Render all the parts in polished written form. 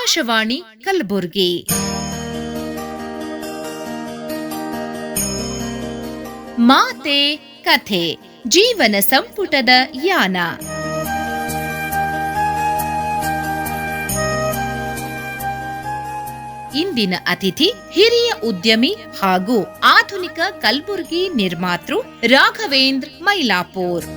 ಆಕಾಶವಾಣಿ ಕಲಬುರಗಿ. ಮಾತೆ ಕಥೆ ಜೀವನ ಸಂಪುಟದ ಯಾನ. ಇಂದಿನ ಅತಿಥಿ ಹಿರಿಯ ಉದ್ಯಮಿ ಹಾಗೂ ಆಧುನಿಕ ಕಲಬುರಗಿ ನಿರ್ಮಾತೃ ರಾಘವೇಂದ್ರ ಮೈಲಾಪುರ್.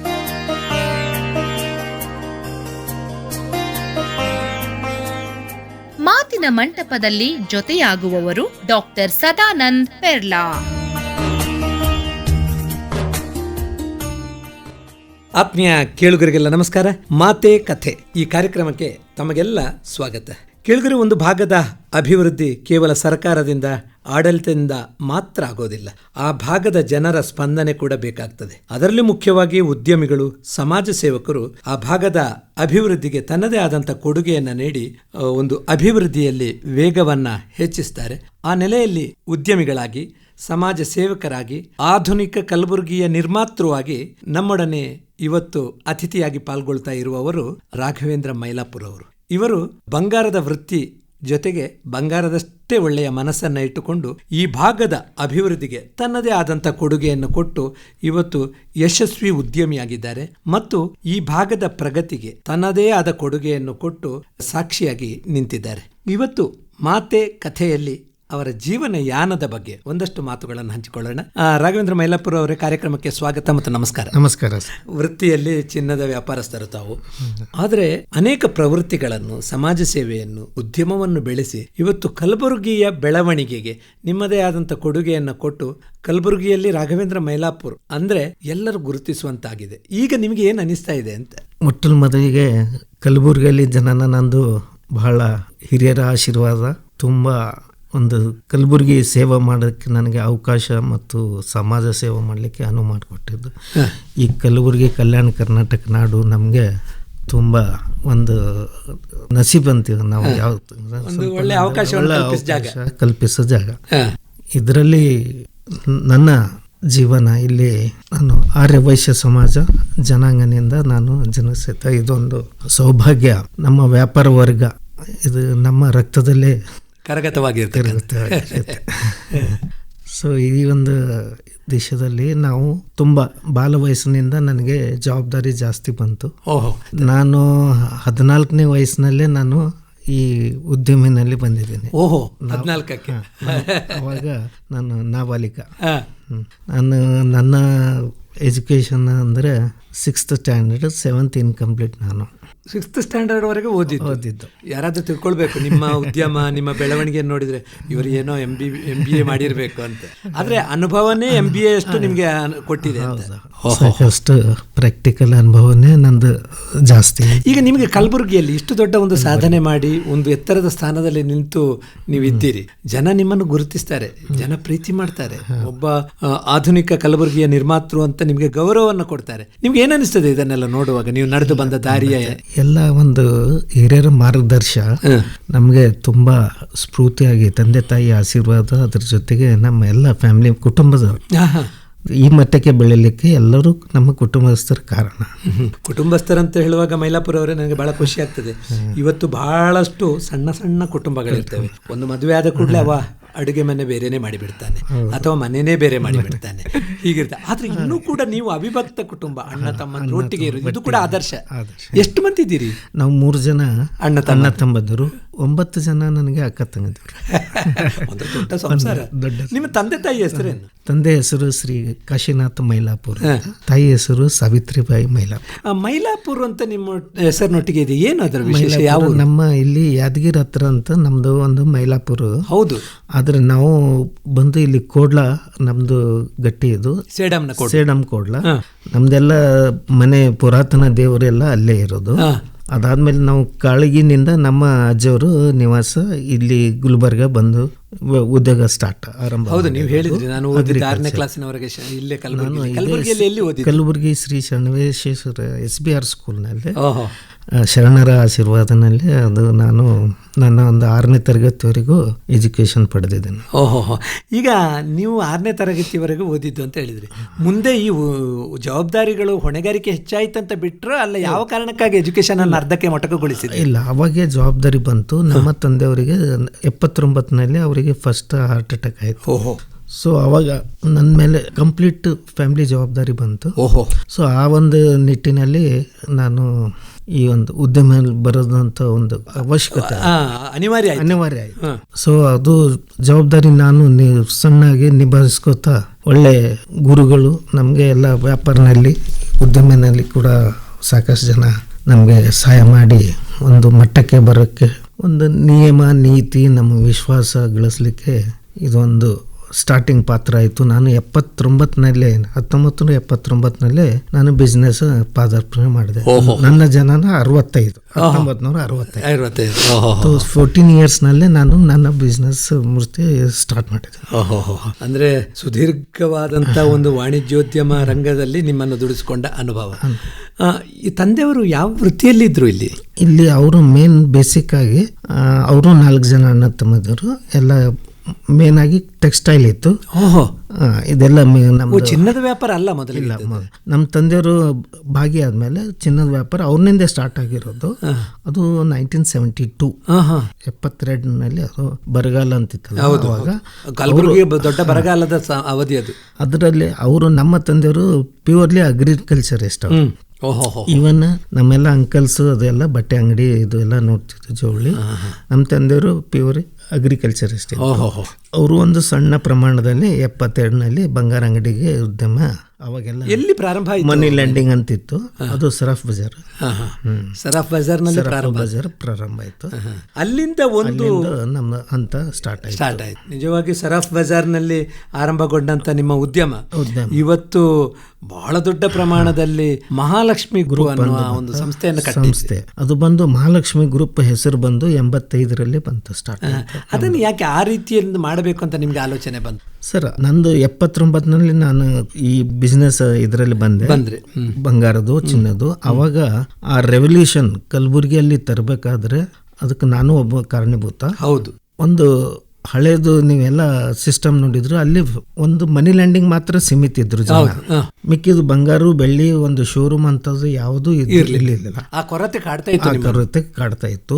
ಮಾತಿನ ಮಂಟಪದಲ್ಲಿ ಜೊತೆಯಾಗುವವರು ಡಾಕ್ಟರ್ ಸದಾನಂದ್ ಪೆರ್ಲಾ. ಆತ್ಮೀಯ ಕೇಳುಗರಿಗೆಲ್ಲ ನಮಸ್ಕಾರ. ಮಾತೆ ಕಥೆ ಈ ಕಾರ್ಯಕ್ರಮಕ್ಕೆ ತಮಗೆಲ್ಲ ಸ್ವಾಗತ. ಕೇಳುಗರು, ಒಂದು ಭಾಗದ ಅಭಿವೃದ್ಧಿ ಕೇವಲ ಸರ್ಕಾರದಿಂದ, ಆಡಳಿತದಿಂದ ಮಾತ್ರ ಆಗೋದಿಲ್ಲ. ಆ ಭಾಗದ ಜನರ ಸ್ಪಂದನೆ ಕೂಡ ಬೇಕಾಗ್ತದೆ. ಅದರಲ್ಲಿ ಮುಖ್ಯವಾಗಿ ಉದ್ಯಮಿಗಳು, ಸಮಾಜ ಸೇವಕರು ಆ ಭಾಗದ ಅಭಿವೃದ್ಧಿಗೆ ತನ್ನದೇ ಆದಂಥ ಕೊಡುಗೆಯನ್ನು ನೀಡಿ ಒಂದು ಅಭಿವೃದ್ಧಿಯಲ್ಲಿ ವೇಗವನ್ನು ಹೆಚ್ಚಿಸ್ತಾರೆ. ಆ ನೆಲೆಯಲ್ಲಿ ಉದ್ಯಮಿಗಳಾಗಿ, ಸಮಾಜ ಸೇವಕರಾಗಿ, ಆಧುನಿಕ ಕಲಬುರಗಿಯ ನಿರ್ಮಾತೃವಾಗಿ ನಮ್ಮೊಡನೆ ಇವತ್ತು ಅತಿಥಿಯಾಗಿ ಪಾಲ್ಗೊಳ್ತಾ ಇರುವವರು ರಾಘವೇಂದ್ರ ಮೈಲಾಪುರ್ ಅವರು. ಇವರು ಬಂಗಾರದ ವೃತ್ತಿ ಜೊತೆಗೆ ಬಂಗಾರದಷ್ಟೇ ಒಳ್ಳೆಯ ಮನಸ್ಸನ್ನು ಇಟ್ಟುಕೊಂಡು ಈ ಭಾಗದ ಅಭಿವೃದ್ಧಿಗೆ ತನ್ನದೇ ಆದಂಥ ಕೊಡುಗೆಯನ್ನು ಕೊಟ್ಟು ಇವತ್ತು ಯಶಸ್ವಿ ಉದ್ಯಮಿಯಾಗಿದ್ದಾರೆ ಮತ್ತು ಈ ಭಾಗದ ಪ್ರಗತಿಗೆ ತನ್ನದೇ ಆದ ಕೊಡುಗೆಯನ್ನು ಕೊಟ್ಟು ಸಾಕ್ಷಿಯಾಗಿ ನಿಂತಿದ್ದಾರೆ. ಇವತ್ತು ಮಾತೆ ಕಥೆಯಲ್ಲಿ ಅವರ ಜೀವನ ಯಾನದ ಬಗ್ಗೆ ಒಂದಷ್ಟು ಮಾತುಗಳನ್ನು ಹಂಚಿಕೊಳ್ಳೋಣ. ರಾಘವೇಂದ್ರ ಮೈಲಾಪುರ್ ಅವರೇ, ಕಾರ್ಯಕ್ರಮಕ್ಕೆ ಸ್ವಾಗತ ಮತ್ತು ನಮಸ್ಕಾರ. ನಮಸ್ಕಾರ. ವೃತ್ತಿಯಲ್ಲಿ ಚಿನ್ನದ ವ್ಯಾಪಾರಸ್ಥರು ತಾವು, ಆದರೆ ಅನೇಕ ಪ್ರವೃತ್ತಿಗಳನ್ನು, ಸಮಾಜ ಸೇವೆಯನ್ನು, ಉದ್ಯಮವನ್ನು ಬೆಳೆಸಿ ಇವತ್ತು ಕಲಬುರಗಿಯ ಬೆಳವಣಿಗೆಗೆ ನಿಮ್ಮದೇ ಆದಂಥ ಕೊಡುಗೆಯನ್ನು ಕೊಟ್ಟು ಕಲಬುರಗಿಯಲ್ಲಿ ರಾಘವೇಂದ್ರ ಮೈಲಾಪುರ್ ಅಂದ್ರೆ ಎಲ್ಲರೂ ಗುರುತಿಸುವಂತಾಗಿದೆ. ಈಗ ನಿಮಗೆ ಏನು ಅನಿಸ್ತಾ ಇದೆ ಅಂತ? ಮೊಟ್ಟಲ ಮೊದಲಿಗೆ ಕಲಬುರಗಿಯಲ್ಲಿ ಜನನ ನಂದು ಬಹಳ ಹಿರಿಯರ ಆಶೀರ್ವಾದ, ತುಂಬ ಒಂದು ಕಲಬುರಗಿ ಸೇವೆ ಮಾಡೋಕ್ಕೆ ನನಗೆ ಅವಕಾಶ ಮತ್ತು ಸಮಾಜ ಸೇವೆ ಮಾಡಲಿಕ್ಕೆ ಅನುವು ಮಾಡಿಕೊಟ್ಟಿದ್ದು ಈ ಕಲಬುರಗಿ ಕಲ್ಯಾಣ ಕರ್ನಾಟಕ ನಾಡು ನಮಗೆ ತುಂಬ ಒಂದು ನಸೀಬ್ ಅಂತೀವಿ ನಾವು. ಒಳ್ಳೆ ಅವಕಾಶ ಕಲ್ಪಿಸೋ ಜಾಗ. ಇದರಲ್ಲಿ ನನ್ನ ಜೀವನ ಇಲ್ಲಿ ನಾನು ಆರ್ಯ ವೈಶ್ಯ ಸಮಾಜ ಜನಾಂಗನಿಂದ ನಾನು ಜನಿಸಿದ ಇದೊಂದು ಸೌಭಾಗ್ಯ. ನಮ್ಮ ವ್ಯಾಪಾರ ವರ್ಗ ಇದು ನಮ್ಮ ರಕ್ತದಲ್ಲೇ ಕರಗತವಾಗಿರುತ್ತೆ. ಸೊ ಈ ಒಂದು ದೇಶದಲ್ಲಿ ನಾವು ತುಂಬ ಬಾಲ ವಯಸ್ಸಿನಿಂದ ನನಗೆ ಜವಾಬ್ದಾರಿ ಜಾಸ್ತಿ ಬಂತು. ನಾನು 14ನೇ ವಯಸ್ಸಿನಲ್ಲೇ ನಾನು ಈ ಉದ್ಯಮಿನಲ್ಲಿ ಬಂದಿದ್ದೀನಿ. ಓಹೋ, 14ಕ್ಕೆ? ಅವಾಗ ನಾನು ನಾಬಾಲಿಕ. ನನ್ನ ಎಜುಕೇಷನ್ ಅಂದರೆ 6th ಸ್ಟ್ಯಾಂಡರ್ಡ್, 7th ಇನ್ಕಂಪ್ಲೀಟ್. ನಾನು 6th ಸ್ಟ್ಯಾಂಡರ್ಡ್ ವರೆಗೆ ಓದಿದ್ದು. ಯಾರಾದ್ರೂ ತಿಳ್ಕೊಳ್ಬೇಕು ನಿಮ್ಮ ಉದ್ಯಮ, ನಿಮ್ಮ ಬೆಳವಣಿಗೆ ನೋಡಿದ್ರೆ ಇವರು ಏನೋ MBA ಮಾಡಿರ್ಬೇಕು ಅಂತ. ಆದ್ರೆ ಅನುಭವನೇ MBA ಅಷ್ಟು ನಿಮ್ಗೆ ಕೊಟ್ಟಿದೆ. ಸಾಕಷ್ಟು ಪ್ರಾಕ್ಟಿಕಲ್ ಅನುಭವನೇ ನಂದು ಜಾಸ್ತಿ. ಈಗ ನಿಮಗೆ ಕಲಬುರಗಿಯಲ್ಲಿ ಇಷ್ಟು ದೊಡ್ಡ ಒಂದು ಸಾಧನೆ ಮಾಡಿ ಒಂದು ಎತ್ತರದ ಸ್ಥಾನದಲ್ಲಿ ನಿಂತು ನೀವಿದ್ದೀರಿ. ಜನ ನಿಮ್ಮನ್ನು ಗುರುತಿಸ್ತಾರೆ, ಜನ ಪ್ರೀತಿ ಮಾಡ್ತಾರೆ. ಒಬ್ಬ ಆಧುನಿಕ ಕಲಬುರಗಿಯ ನಿರ್ಮಾತೃ ಅಂತ ನಿಮ್ಗೆ ಗೌರವವನ್ನು ಕೊಡ್ತಾರೆ. ನಿಮ್ಗೆ ಏನನ್ನಿಸ್ತದೆ ಇದನ್ನೆಲ್ಲ ನೋಡುವಾಗ, ನೀವು ನಡೆದು ಬಂದ ದಾರಿಯ ಎಲ್ಲ ಒಂದು ಹಿರಿಯರ ಮಾರ್ಗದರ್ಶ ನಮಗೆ ತುಂಬಾ ಸ್ಫೂರ್ತಿಯಾಗಿ, ತಂದೆ ತಾಯಿ ಆಶೀರ್ವಾದ, ಅದ್ರ ಜೊತೆಗೆ ನಮ್ಮ ಎಲ್ಲ ಫ್ಯಾಮಿಲಿ ಕುಟುಂಬದ ಈ ಮಟ್ಟಕ್ಕೆ ಬೆಳೀಲಿಕ್ಕೆ ಎಲ್ಲರೂ ನಮ್ಮ ಕುಟುಂಬಸ್ಥರ ಕಾರಣ. ಕುಟುಂಬಸ್ಥರಂತ ಹೇಳುವಾಗ ಮೈಲಾಪುರ ಅವರೇ ನನಗೆ ಬಹಳ ಖುಷಿ ಆಗ್ತದೆ. ಇವತ್ತು ಬಹಳಷ್ಟು ಸಣ್ಣ ಸಣ್ಣ ಕುಟುಂಬಗಳಿರ್ತವೆ. ಒಂದು ಮದುವೆ ಆದ ಕೂಡಲೇ ಅವ ಅಡುಗೆ ಮನೆ ಬೇರೆನೆ ಮಾಡಿಬಿಡ್ತಾನೆ ಅಥವಾ ಮನೆಯೇ ಬೇರೆ ಮಾಡಿಬಿಡ್ತಾನೆ, ಹೀಗಿರ್ತಾರೆ. ಆದ್ರೆ ಇನ್ನೂ ಕೂಡ ನೀವು ಅವಿಭಕ್ತ ಕುಟುಂಬ, ಅಣ್ಣ ತಮ್ಮ ಒಟ್ಟಿಗೆ ಇರೋದು, ಇದು ಕೂಡ ಆದರ್ಶ. ಎಷ್ಟು ಮಂದಿ ಇದ್ದೀರಿ? ನಾವು 3 ಜನ ಅಣ್ಣ ತಮ್ಮಂದಿರು, 9 ಜನ ನನಗೆ ಅಕ್ಕ ತಂಗಿದ್ರು. ಒಂದು ದೊಡ್ಡ ಸಂಸಾರ. ನಿಮ್ಮ ತಂದೆ ತಾಯಿ ಹೆಸರೇನು? ತಂದೆ ಹೆಸರು ಶ್ರೀ ಕಾಶಿನಾಥ್ ಮೈಲಾಪುರ್, ತಾಯಿ ಹೆಸರು ಸಾವಿತ್ರಿಬಾಯಿ ಮೈಲಾಪುರ್. ಮೈಲಾಪುರ್ ಅಂತ ನಿಮ್ಮ ಹೆಸರಿನೊಟ್ಟಿಗೆ ಇದೆ, ಏನು ಅದರ ವಿಶೇಷ? ಯಾವ? ನಮ್ಮ ಇಲ್ಲಿ ಯಾದಗಿರಿ ಹತ್ರ ಅಂತ ನಮ್ದು ಒಂದು ಮೈಲಾಪುರ. ಹೌದು. ಆದ್ರೆ ನಾವು ಬಂದು ಇಲ್ಲಿ ಕೋಡ್ಲ, ನಮ್ದು ಗಟ್ಟಿ ಇದು ಸೇಡಂ ಕೋಡ್ಲ. ನಮ್ದೆಲ್ಲ ಮನೆ ಪುರಾತನ ದೇವರೆಲ್ಲ ಅಲ್ಲೇ ಇರೋದು. ಅದಾದ್ಮೇಲೆ ನಾವು ಕಾಳಗಿನಿಂದ ನಮ್ಮ ಅಜ್ಜವರು ನಿವಾಸ ಇಲ್ಲಿ ಗುಲ್ಬರ್ಗ ಬಂದು ಉದ್ಯೋಗ ಸ್ಟಾರ್ಟ್ ಆರಂಭ. ಹೌದು, ನೀವು ಹೇಳಿದ್ರಿ. ನಾನು 6ನೇ ಕ್ಲಾಸಿನವರೆಗೆ ಇಲ್ಲೇ ಕಲಬುರಗಿ ಶ್ರೀ ಶರಣಬಸವೇಶ್ವರ SBR ಸ್ಕೂಲ್ನಲ್ಲಿ. ಶರಣರ ಆಶೀರ್ವಾದನಲ್ಲಿ ಅದು ನಾನು ನನ್ನ ಒಂದು 6ನೇ ತರಗತಿವರೆಗೂ ಎಜುಕೇಷನ್ ಪಡೆದಿದ್ದೇನೆ. ಓಹೋ, ಈಗ ನೀವು 6ನೇ ತರಗತಿವರೆಗೂ ಓದಿದ್ದು ಅಂತ ಹೇಳಿದ್ರಿ. ಮುಂದೆ ಈ ಜವಾಬ್ದಾರಿಗಳು ಹೊಣೆಗಾರಿಕೆ ಹೆಚ್ಚಾಯ್ತಂತ ಬಿಟ್ಟರು ಅಲ್ಲ, ಯಾವ ಕಾರಣಕ್ಕಾಗಿ ಎಜುಕೇಶನ್ ಅನ್ನು ಅರ್ಧಕ್ಕೆ ಮೊಟಕುಗೊಳಿಸಿದ್ರಿ? ಇಲ್ಲ, ಅವಾಗೇ ಜವಾಬ್ದಾರಿ ಬಂತು. ನಮ್ಮ ತಂದೆಯವರಿಗೆ 79ನಲ್ಲಿ ಅವರಿಗೆ ಫಸ್ಟ್ ಹಾರ್ಟ್ ಅಟ್ಯಾಕ್ ಆಯಿತು. ಓಹೋ. ಸೊ ಅವಾಗ ನನ್ನ ಮೇಲೆ ಕಂಪ್ಲೀಟ್ ಫ್ಯಾಮಿಲಿ ಜವಾಬ್ದಾರಿ ಬಂತು. ಓಹೋ. ಸೊ ಆ ಒಂದು ನಿಟ್ಟಿನಲ್ಲಿ ನಾನು ಈ ಒಂದು ಉದ್ಯಮ ಬರೋದಂತ ಒಂದು ಅವಶ್ಯಕತೆ ಅನಿವಾರ್ಯ ಆಯಿತು. ಸೊ ಅದು ಜವಾಬ್ದಾರಿ ನಾನು ಸಣ್ಣಾಗಿ ನಿಭಾಯಿಸ್ಕೋತಾ ಒಳ್ಳೆ ಗುರುಗಳು ನಮಗೆ ಎಲ್ಲ ವ್ಯಾಪಾರನಲ್ಲಿ ಉದ್ಯಮದಲ್ಲಿ ಕೂಡ ಸಾಕಷ್ಟು ಜನ ನಮಗೆ ಸಹಾಯ ಮಾಡಿ ಒಂದು ಮಟ್ಟಕ್ಕೆ ಬರೋಕ್ಕೆ ಒಂದು ನಿಯಮ ನೀತಿ ನಮ್ಮ ವಿಶ್ವಾಸ ಗಳಿಸ್ಲಿಕ್ಕೆ ಇದೊಂದು ಸ್ಟಾರ್ಟಿಂಗ್ ಪಾತ್ರ ಆಯಿತು. ನಾನು 1979 ನಾನು ಬಿಸ್ನೆಸ್ ಪಾದಾರ್ಪಣೆ ಮಾಡಿದೆ. ನನ್ನ ಜನನ 1965 14 ಇಯರ್ಸ್ನಲ್ಲೇ ನಾನು ನನ್ನ ಬಿಸ್ನೆಸ್ ಮೂರ್ತಿ ಸ್ಟಾರ್ಟ್ ಮಾಡಿದೆ. ಅಂದ್ರೆ ಸುದೀರ್ಘವಾದಂಥ ಒಂದು ವಾಣಿಜ್ಯೋದ್ಯಮ ರಂಗದಲ್ಲಿ ನಿಮ್ಮನ್ನು ದುಡಿಸ್ಕೊಂಡ ಅನುಭವ. ಈ ತಂದೆಯವರು ಯಾವ ವೃತ್ತಿಯಲ್ಲಿದ್ದರು ಇಲ್ಲಿ? ಅವರು ಮೇನ್ ಬೇಸಿಕ್ ಆಗಿ ಅವರು 4 ಜನ ಅಣ್ಣ ತಮ್ಮದರು, ಎಲ್ಲ ಮೇನ್ ಆಗಿ ಟೆಕ್ಸ್ಟೈಲ್ ಇತ್ತು. ಇದೆಲ್ಲ ನಮ್ಮ ಚಿನ್ನದ ವ್ಯಾಪಾರ ಅಲ್ಲ ಮೊದಲಿಲ್ಲ. ನಮ್ಮ ತಂದೆಯವರು ಭಾಗಿ ಆದ್ಮೇಲೆ ಚಿನ್ನದ ವ್ಯಾಪಾರ ಅವ್ರನಿಂದ ಸ್ಟಾರ್ಟ್ ಆಗಿರೋದು. ಅದು 1972 72ನಲ್ಲಿ ಅದು ಬರಗಾಲ ಅಂತಿತ್ತಲ್ಲ, ಅವಾಗ ಕಲಬುರಗಿ ದೊಡ್ಡ ಬರಗಾಲದ ಅವಧಿ ಅದು. ಅದರಲ್ಲಿ ಅವರು ನಮ್ಮ ತಂದೆಯವರು ಪ್ಯೂರ್ಲಿ ಅಗ್ರಿಕಲ್ಚರಿಸ್ಟ್. ಇವನ್ ನಮ್ಮೆಲ್ಲ ಅಂಕಲ್ಸ್ ಅದೆಲ್ಲ ಬಟ್ಟೆ ಅಂಗಡಿ ಇದು ಎಲ್ಲ ನೋಡ್ತಿದ್ರು, ಜವಳಿ. ನಮ್ಮ ತಂದೆಯವರು ಪ್ಯೂರ್ ಅಗ್ರಿಕಲ್ಚರಿಸ್ಟ್. ಅವರು ಒಂದು ಸಣ್ಣ ಪ್ರಮಾಣದಲ್ಲಿ 72ನಲ್ಲಿ ಬಂಗಾರ ಅಂಗಡಿಗೆ ಉದ್ಯಮ, ಅವಾಗೆಲ್ಲ ಎಲ್ಲಿ ಪ್ರಾರಂಭ ಆಯಿತು? ಮನಿ ಲ್ಯಾಂಡಿಂಗ್ ಅಂತಿತ್ತು, ಅದು ಸರಾಫ್ ಬಜಾರ್. ಸರಾಫ್ ಬಜಾರ್ನಲ್ಲಿ ಬಜಾರ್ ಪ್ರಾರಂಭ ಆಯಿತು. ಅಲ್ಲಿಂದ ಒಂದು ನಮ್ಮ ಹಂತ ಸ್ಟಾರ್ಟ್ ಆಯ್ತು. ನಿಜವಾಗಿ ಸರಾಫ್ ಬಜಾರ್ನಲ್ಲಿ ಆರಂಭಗೊಂಡಂತ ನಿಮ್ಮ ಉದ್ಯಮ ಇವತ್ತು ಬಹಳ ದೊಡ್ಡ ಪ್ರಮಾಣದಲ್ಲಿ ಮಹಾಲಕ್ಷ್ಮಿ ಗ್ರೂಪ್ ಅನ್ನುವ ಒಂದು ಸಂಸ್ಥೆ. ಅದು ಬಂದು ಮಹಾಲಕ್ಷ್ಮಿ ಗ್ರೂಪ್ ಹೆಸರು ಬಂದು 85ರಲ್ಲಿ ಬಂತು ಸ್ಟಾರ್ಟ್. ಅದನ್ನು ಯಾಕೆ ಆ ರೀತಿಯಲ್ಲಿ ಮಾಡಬೇಕು ಅಂತ ನಿಮ್ಗೆ ಆಲೋಚನೆ ಬಂತು? ಸರ್, ನಂದು 79ನಲ್ಲಿ ನಾನು ಈ ಬಿಸ್ನೆಸ್ ಇದರಲ್ಲಿ ಬಂದ್ರೆ ಬಂಗಾರದು ಚಿನ್ನದು. ಅವಾಗ ಆ ರೆವಲ್ಯೂಷನ್ ಕಲಬುರಗಿಯಲ್ಲಿ ತರಬೇಕಾದ್ರೆ ಅದಕ್ಕೆ ನಾನು ಒಬ್ಬ ಕಾರಣೀಭೂತ. ಹೌದು. ಒಂದು ಹಳೇದು ನೀವೆಲ್ಲ ಸಿಸ್ಟಮ್ ನೋಡಿದ್ರು, ಅಲ್ಲಿ ಒಂದು ಮನಿ ಲ್ಯಾಂಡಿಂಗ್ ಮಾತ್ರ ಸೀಮಿತ ಇದ್ರು ಜನ. ಮಿಕ್ಕಿದು ಬಂಗಾರ ಬೆಳ್ಳಿ ಒಂದು ಶೋರೂಮ್ ಅಂತದ್ದು ಯಾವುದು ಇರಲಿಲ್ಲ. ಆ ಕೊರತೆ ಕಾಡ್ತಾ ಇತ್ತು.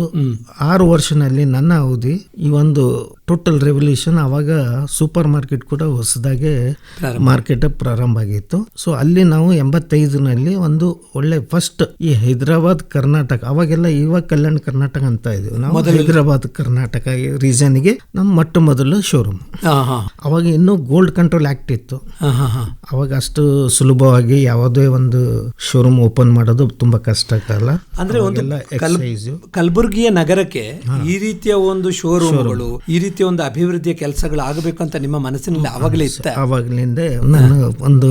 6 ವರ್ಷನಲ್ಲಿ ನನ್ನ ಅವಧಿ ಈ ಒಂದು ಟೋಟಲ್ ರೆವಲ್ಯೂಷನ್. ಅವಾಗ ಸೂಪರ್ ಮಾರ್ಕೆಟ್ ಕೂಡ ಹೊಸದಾಗೆ ಮಾರ್ಕೆಟ್ ಪ್ರಾರಂಭ ಆಗಿತ್ತು. ಸೊ ಅಲ್ಲಿ ನಾವು 85ನಲ್ಲಿ ಒಂದು ಒಳ್ಳೆ ಫಸ್ಟ್ ಈ ಹೈದರಾಬಾದ್ ಕರ್ನಾಟಕ, ಅವಾಗೆಲ್ಲ ಇವಾಗ ಕಲ್ಯಾಣ ಕರ್ನಾಟಕ ಅಂತ ಇದ್ವಿ ನಾವು, ಹೈದರಾಬಾದ್ ಕರ್ನಾಟಕ ರೀಜನ್ಗೆ ನಮ್ಮ ಮೊಟ್ಟ ಮೊದಲು ಶೋರೂಮ್. ಅವಾಗ ಇನ್ನೂ ಗೋಲ್ಡ್ ಕಂಟ್ರೋಲ್ ಆಕ್ಟ್ ಇತ್ತು. ಅವಾಗ ಅಷ್ಟು ಸುಲಭವಾಗಿ ಯಾವುದೇ ಒಂದು ಶೋರೂಮ್ ಓಪನ್ ಮಾಡೋದು ತುಂಬಾ ಕಷ್ಟ ಆಗಲ್ಲ. ಅಂದ್ರೆ ಕಲಬುರಗಿಯ ನಗರಕ್ಕೆ ಈ ರೀತಿಯ ಒಂದು ಶೋರೂಮ್ಗಳು, ಈ ರೀತಿಯ ಒಂದು ಅಭಿವೃದ್ಧಿಯ ಕೆಲಸಗಳು ಆಗಬೇಕು ಅಂತ ನಿಮ್ಮ ಮನಸ್ಸಿನಲ್ಲಿ ಆವಾಗಲೇ ಇತ್ತು? ಆವಾಗಲಿಂದ ನಾನು ಒಂದು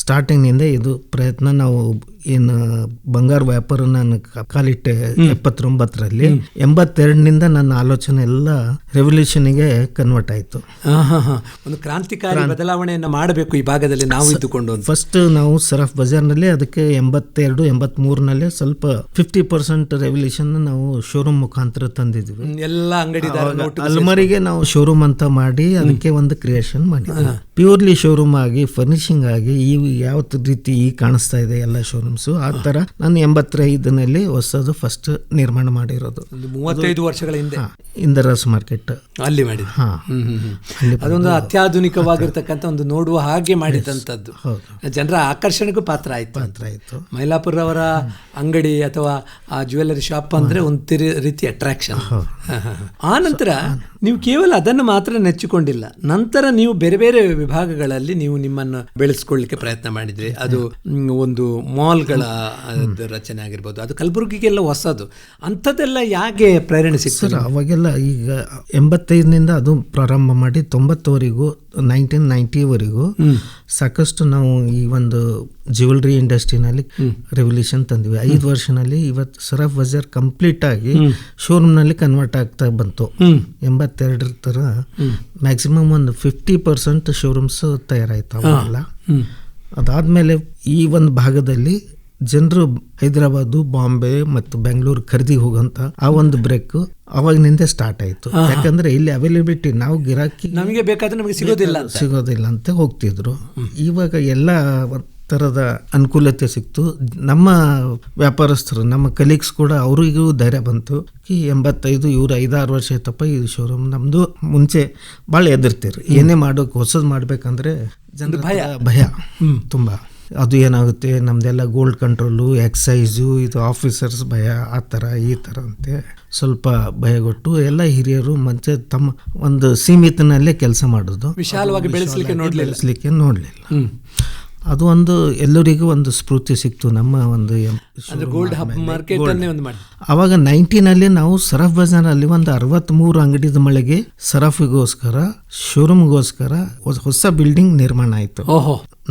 ಸ್ಟಾರ್ಟಿಂಗ್ ನಿಂದ ಇದು ಪ್ರಯತ್ನ. ನಾವು ಏನು ಬಂಗಾರ ವ್ಯಾಪಾರ ನಾನು ಕಾಲಿಟ್ಟೆ 79ರಲ್ಲಿ. 82ನಿಂದ ನನ್ನ ಆಲೋಚನೆ ಎಲ್ಲ ರೆವಲ್ಯೂಷನ್ಗೆ ಕನ್ವರ್ಟ್ ಆಯಿತು. ಒಂದು ಕ್ರಾಂತಿಕಾರಿ ಬದಲಾವಣೆಯನ್ನು ಮಾಡಬೇಕು ಈ ಭಾಗದಲ್ಲಿ ನಾವು ಇದ್ದುಕೊಂಡು. ಫಸ್ಟ್ ನಾವು ಸರಾಫ್ ಬಜಾರ್ನಲ್ಲಿ ಅದಕ್ಕೆ 82, 83ನಲ್ಲಿ ಸ್ವಲ್ಪ 50% ರೆವಲ್ಯೂಷನ್ ನಾವು ಶೋರೂಮ್ ಮುಖಾಂತರ ತಂದಿದ್ವಿ. ಎಲ್ಲ ಅಂಗಡಿದಾರ ಅಲ್ಮರಿಗೆ ನಾವು ಶೋರೂಮ್ ಅಂತ ಮಾಡಿ ಅದಕ್ಕೆ ಒಂದು ಕ್ರಿಯೇಷನ್ ಮಾಡಿದ್ವಿ. ಪ್ಯೂರ್ಲಿ ಶೋರೂಮ್ ಆಗಿ ಫರ್ನಿಶಿಂಗ್ ಆಗಿ ಈ ಯಾವ ರೀತಿ ಈ ಕಾಣಿಸ್ತಾ ಇದೆ ಎಲ್ಲ ಶೋರೂಮ್ಸ್, ಆ ತರ ನಾನು 85ನಲ್ಲಿ ಹೊಸದು ಫಸ್ಟ್ ನಿರ್ಮಾಣ ಮಾಡಿರೋದು. 35 ವರ್ಷಗಳ ಹಿಂದೆ ಇಂದರಾಸ್ ಮಾರ್ಕೆಟ್ ಅಲ್ಲಿ ಮಾಡಿದ. ಅದೊಂದು ಅತ್ಯಾಧುನಿಕವಾಗಿರ್ತಕ್ಕಂಥ ಒಂದು ನೋಡುವ ಹಾಗೆ ಮಾಡಿದಂಥದ್ದು, ಜನರ ಆಕರ್ಷಣೆಗೂ ಪಾತ್ರ ಆಯ್ತು. ಮೈಲಾಪುರ ಅವರ ಅಂಗಡಿ ಅಥವಾ ಆ ಜ್ಯುವೆಲ್ಲರಿ ಶಾಪ್ ಅಂದ್ರೆ ಒಂದು ರೀತಿ ಅಟ್ರಾಕ್ಷನ್. ಆ ನಂತರ ನೀವು ಕೇವಲ ಅದನ್ನು ಮಾತ್ರ ನೆಚ್ಚಿಕೊಂಡಿಲ್ಲ, ನಂತರ ನೀವು ಬೇರೆ ಬೇರೆ ವಿಭಾಗಗಳಲ್ಲಿ ನೀವು ನಿಮ್ಮನ್ನು ಬೆಳೆಸ್ಕೊಳ್ಳಿಕ್ಕೆ ಪ್ರಯತ್ನ ಮಾಡಿದ್ರಿ. ಅದು ಒಂದು ಮಾಲ್ಗಳ ರಚನೆ ಆಗಿರ್ಬೋದು, ಅದು ಕಲಬುರಗಿಗೆಲ್ಲ ಹೊಸದು. ಅಂಥದ್ದೆಲ್ಲ ಯಾಕೆ ಪ್ರೇರಣೆ ಸಿಗ್ತದೆ? ಅವಾಗೆಲ್ಲ ಈಗ 85ನಿಂದ ಅದು ಪ್ರಾರಂಭ ಮಾಡಿ 90ವರೆಗೂ 1990ವರೆಗೂ ಸಾಕಷ್ಟು ನಾವು ಈ ಒಂದು ಜ್ಯುವೆಲ್ರಿ ಇಂಡಸ್ಟ್ರಿನಲ್ಲಿ ರೆವಲ್ಯೂಷನ್ ತಂದ್ವಿ. 5 ವರ್ಷನಲ್ಲಿ ಇವತ್ತು ಸರಾಫ್ ಬಜಾರ್ ಕಂಪ್ಲೀಟ್ ಆಗಿ ಶೋರೂಮ್ನಲ್ಲಿ ಕನ್ವರ್ಟ್ ಆಗ್ತಾ ಬಂತು. 82 ತರ ಮ್ಯಾಕ್ಸಿಮಮ್ ಒಂದು 50% ಶೋರೂಮ್ಸ್ ತಯಾರಾಯ್ತು ಅವೆಲ್ಲ. ಅದಾದ್ಮೇಲೆ ಈ ಒಂದು ಭಾಗದಲ್ಲಿ ಜನರು ಹೈದರಾಬಾದ್, ಬಾಂಬೆ ಮತ್ತು ಬೆಂಗಳೂರು ಖರೀದಿ ಹೋಗಂತ ಆ ಒಂದು ಬ್ರೇಕ್ ಅವಾಗಿನಿಂದ ಸ್ಟಾರ್ಟ್ ಆಯ್ತು. ಯಾಕಂದ್ರೆ ಇಲ್ಲಿ ಅವೈಲೇಬಿಲಿಟಿ ನಾವು ಗಿರಾಕಿ ನಮಗೆ ಬೇಕಾದ್ರೆ ನಮಗೆ ಸಿಗೋದಿಲ್ಲ ಅಂತ ಹೋಗ್ತಿದ್ರು. ಇವಾಗ ಎಲ್ಲ ಥರದ ಅನುಕೂಲತೆ ಸಿಕ್ತು. ನಮ್ಮ ವ್ಯಾಪಾರಸ್ಥರು, ನಮ್ಮ ಕಲೀಗ್ಸ್ ಕೂಡ ಅವರಿಗೂ ಧೈರ್ಯ ಬಂತು. 85 ಇವ್ರು 5-6 ವರ್ಷ ಆಯ್ತಪ್ಪ ಈ ಶೋರೂಮ್ ನಮ್ದು. ಮುಂಚೆ ಭಾಳ ಎದುರ್ತೀರಿ, ಏನೇ ಮಾಡೋಕೆ ಹೊಸದು ಮಾಡ್ಬೇಕಂದ್ರೆ ಜನರ ಭಯ ತುಂಬ. ಅದು ಏನಾಗುತ್ತೆ ನಮ್ದೆಲ್ಲ ಗೋಲ್ಡ್ ಕಂಟ್ರೋಲು, ಎಕ್ಸೈಸು, ಇದು ಆಫೀಸರ್ಸ್ ಭಯ, ಆ ಥರ ಈ ಥರ ಅಂತೆ ಸ್ವಲ್ಪ ಭಯಗೊಟ್ಟು ಎಲ್ಲ ಹಿರಿಯರು ಮುಂಚೆ ತಮ್ಮ ಒಂದು ಸೀಮಿತನಲ್ಲೇ ಕೆಲಸ ಮಾಡೋದು, ವಿಶಾಲವಾಗಿ ಬೆಳೆಸಲಿಕ್ಕೆ ನೋಡಲಿಲ್ಲ. ಅದು ಒಂದು ಎಲ್ಲರಿಗೂ ಒಂದು ಸ್ಫೂರ್ತಿ ಸಿಕ್ತು. ನಮ್ಮ ಒಂದು ಗೋಲ್ಡ್ ಹಬ್ ಮಾರ್ಕೆಟ್ ಅವಾಗ 90ನಲ್ಲಿ ನಾವು ಸರಫ್ ಬಜಾರಲ್ಲಿ ಒಂದು 63 ಅಂಗಡಿದ ಮಳೆಗೆ ಸರಫಿಗೋಸ್ಕರ, ಶೋರೂಮ್ಗೋಸ್ಕರ ಹೊಸ ಬಿಲ್ಡಿಂಗ್ ನಿರ್ಮಾಣ ಆಯಿತು.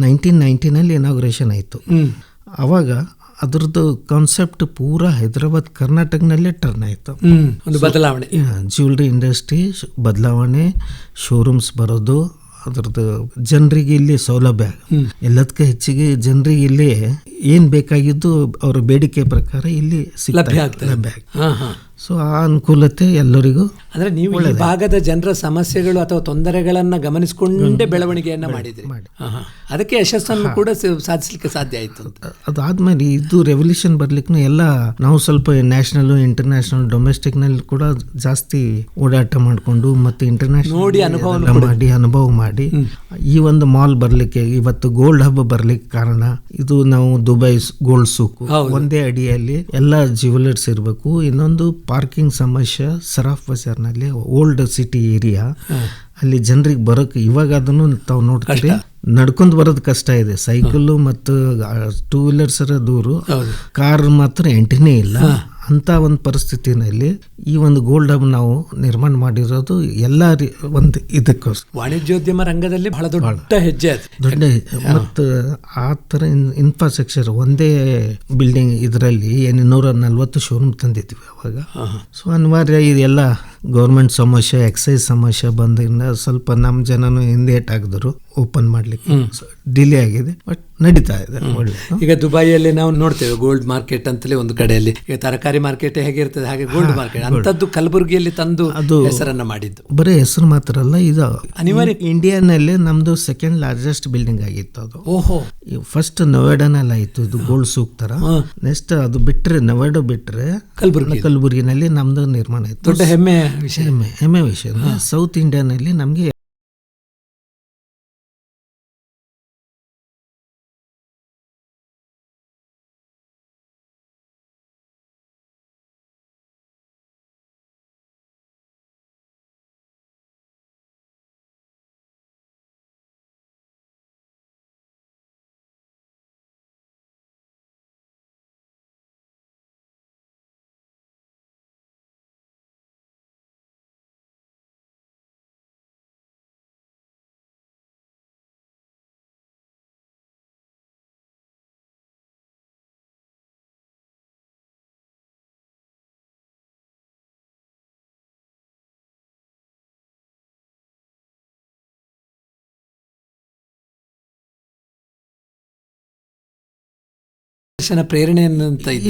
1990ನಲ್ಲಿ ಇನಾಗ್ರೇಷನ್ ಆಯಿತು. ಅವಾಗ ಅದ್ರದ್ದು ಕಾನ್ಸೆಪ್ಟ್ ಪೂರಾ ಹೈದರಾಬಾದ್, ಕರ್ನಾಟಕನಲ್ಲೇ ಟರ್ನ್ ಆಯಿತು. ಒಂದು ಬದಲಾವಣೆ, ಜ್ಯುವೆಲ್ರಿ ಇಂಡಸ್ಟ್ರಿ ಬದಲಾವಣೆ, ಶೋರೂಮ್ಸ್ ಬರೋದು, ಅದ್ರದ್ದು ಜನರಿಗೆ ಇಲ್ಲಿ ಸೌಲಭ್ಯ, ಎಲ್ಲದಕ್ಕೆ ಹೆಚ್ಚಿಗೆ ಜನರಿಗೆ ಇಲ್ಲಿ ಏನ್ ಬೇಕಾಗಿದ್ದು ಅವರ ಬೇಡಿಕೆ ಪ್ರಕಾರ ಇಲ್ಲಿ ಲಭ್ಯ ಆಗ್ತದೆ. ಸೊ ಆ ಅನುಕೂಲತೆ ಎಲ್ಲರಿಗೂ. ಅಂದ್ರೆ ನೀವು ಈ ಭಾಗದ ಜನರ ಸಮಸ್ಯೆಗಳು ಅಥವಾ ತೊಂದರೆಗಳನ್ನ ಗಮನಿಸಿಕೊಂಡೇ ಬೆಳವಣಿಗೆಯನ್ನ ಮಾಡಿದ್ರಿ, ಅದಕ್ಕೆ ಯಶಸ್ಸನ್ನು ಕೂಡ ಸಾಧಿಸಲಿಕ್ಕೆ ಸಾಧ್ಯ ಆಯ್ತು. ಅದಾದ್ಮೇಲೆ ಇದು ರೆವಲ್ಯೂಷನ್ ಬರ್ಲಿಕ್ಕೆ ಎಲ್ಲ ನಾವು ಸ್ವಲ್ಪ ನ್ಯಾಷನಲ್, ಇಂಟರ್ನ್ಯಾಷನಲ್, ಡೊಮೆಸ್ಟಿಕ್ ನಲ್ಲಿ ಕೂಡ ಜಾಸ್ತಿ ಓಡಾಟ ಮಾಡಿಕೊಂಡು ಮತ್ತೆ ಇಂಟರ್ನ್ಯಾಷನಲ್ ನೋಡಿ ಅನುಭವ ಮಾಡಿ ಈ ಒಂದು ಮಾಲ್ ಬರ್ಲಿಕ್ಕೆ, ಇವತ್ತು ಗೋಲ್ಡ್ ಹಬ್ ಬರ್ಲಿಕ್ಕೆ ಕಾರಣ ಇದು. ನಾವು ದುಬೈ ಗೋಲ್ಡ್ ಸೂಕು ಒಂದೇ ಅಡಿಯಲ್ಲಿ ಎಲ್ಲ ಜ್ಯುವೆಲರ್ಸ್ ಇರಬೇಕು. ಇನ್ನೊಂದು ಪಾರ್ಕಿಂಗ್ ಸಮಸ್ಯೆ ಸರಾಫ್ ಬಜಾರ್ನಲ್ಲಿ, ಓಲ್ಡ್ ಸಿಟಿ ಏರಿಯಾ, ಅಲ್ಲಿ ಜನರಿಗೆ ಬರೋಕೆ ಇವಾಗ ಅದನ್ನು ತಾವು ನೋಡ್ತೀರಿ, ನಡ್ಕೊಂಡು ಬರೋದು ಕಷ್ಟ ಇದೆ. ಸೈಕಲ್ ಮತ್ತು 2 ವೀಲರ್ಸ್ ದೂರು, ಕಾರ್ ಮಾತ್ರ ಎಂಟ್ರಿನೇ ಇಲ್ಲ. ಅಂತ ಒಂದು ಪರಿಸ್ಥಿತಿನಲ್ಲಿ ಈ ಒಂದು ಗೋಲ್ಡ್ ಹಬ್ ನಾವು ನಿರ್ಮಾಣ ಮಾಡಿರೋದು ಎಲ್ಲ ಒಂದು ಇದಕ್ಕೋಸ್ಕರ. ವಾಣಿಜ್ಯೋದ್ಯಮ ರಂಗದಲ್ಲಿ ಬಹಳ ದೊಡ್ಡ ಹೆಜ್ಜೆ ಮತ್ತು ಆ ಥರ ಇನ್ಫ್ರಾಸ್ಟ್ರಕ್ಚರ್ ಒಂದೇ ಬಿಲ್ಡಿಂಗ್ ಇದರಲ್ಲಿ 240 ಶೋರೂಮ್ ತಂದಿದ್ವಿ ಅವಾಗ. ಸೊ ಅನಿವಾರ್ಯ ಇದೆಲ್ಲ ಗೌರ್ಮೆಂಟ್ ಸಮಸ್ಯೆ, ಎಕ್ಸೈಸ್ ಸಮಸ್ಯೆ ಬಂದಿಂದ ಸ್ವಲ್ಪ ನಮ್ಮ ಜನನು ಹಿಂದೇಟಾಗಿದ್ರು ಓಪನ್ ಮಾಡ್ಲಿಕ್ಕೆ ಡಿಲೇ ಆಗಿದೆ. ಬಟ್ ನಡೀತಾ ಇದೆ ಒಳ್ಳೆ. ಈಗ ದುಬೈಯಲ್ಲಿ ನಾವು ನೋಡ್ತೇವೆ ಗೋಲ್ಡ್ ಮಾರ್ಕೆಟ್ ಅಂತಲೇ ಒಂದು ಕಡೆಯಲ್ಲಿ, ಈಗ ತರಕಾರಿ ಮಾರ್ಕೆಟ್ ಹೇಗಿರ್ತದೆ ಹಾಗೆ ಗೋಲ್ಡ್ ಮಾರ್ಕೆಟ್ ಅಂತದ್ದು ಕಲಬುರಗಿಯಲ್ಲಿ ತಂದು ಅದು ಹೆಸರನ್ನ ಮಾಡಿದ್ದು. ಬರೀ ಹೆಸರು ಮಾತ್ರ ಅಲ್ಲ, ಇದು ಅನಿವಾರ್ಯ. ಇಂಡಿಯಾನಲ್ಲಿ ನಮ್ದು 2nd ಲಾರ್ಜೆಸ್ಟ್ ಬಿಲ್ಡಿಂಗ್ ಆಗಿತ್ತು ಅದು. ಫಸ್ಟ್ ನೊಯ್ಡಾನಲ್ಲಿ ಆಯ್ತು ಇದು ಗೋಲ್ಡ್ ಸೂಕ್ ತರ. ನೆಕ್ಸ್ಟ್ ಅದು ಬಿಟ್ರೆ ನೊಯ್ಡಾ ಬಿಟ್ರೆ ಕಲಬುರಗಿನಲ್ಲಿ ನಮ್ದು ನಿರ್ಮಾಣ ಆಯ್ತು. ದೊಡ್ಡ ಹೆಮ್ಮೆ ವಿಷಯ. ಸೌತ್ ಇಂಡಿಯಾನಲ್ಲಿ ನಮ್ಗೆ ಪ್ರೇರಣೆ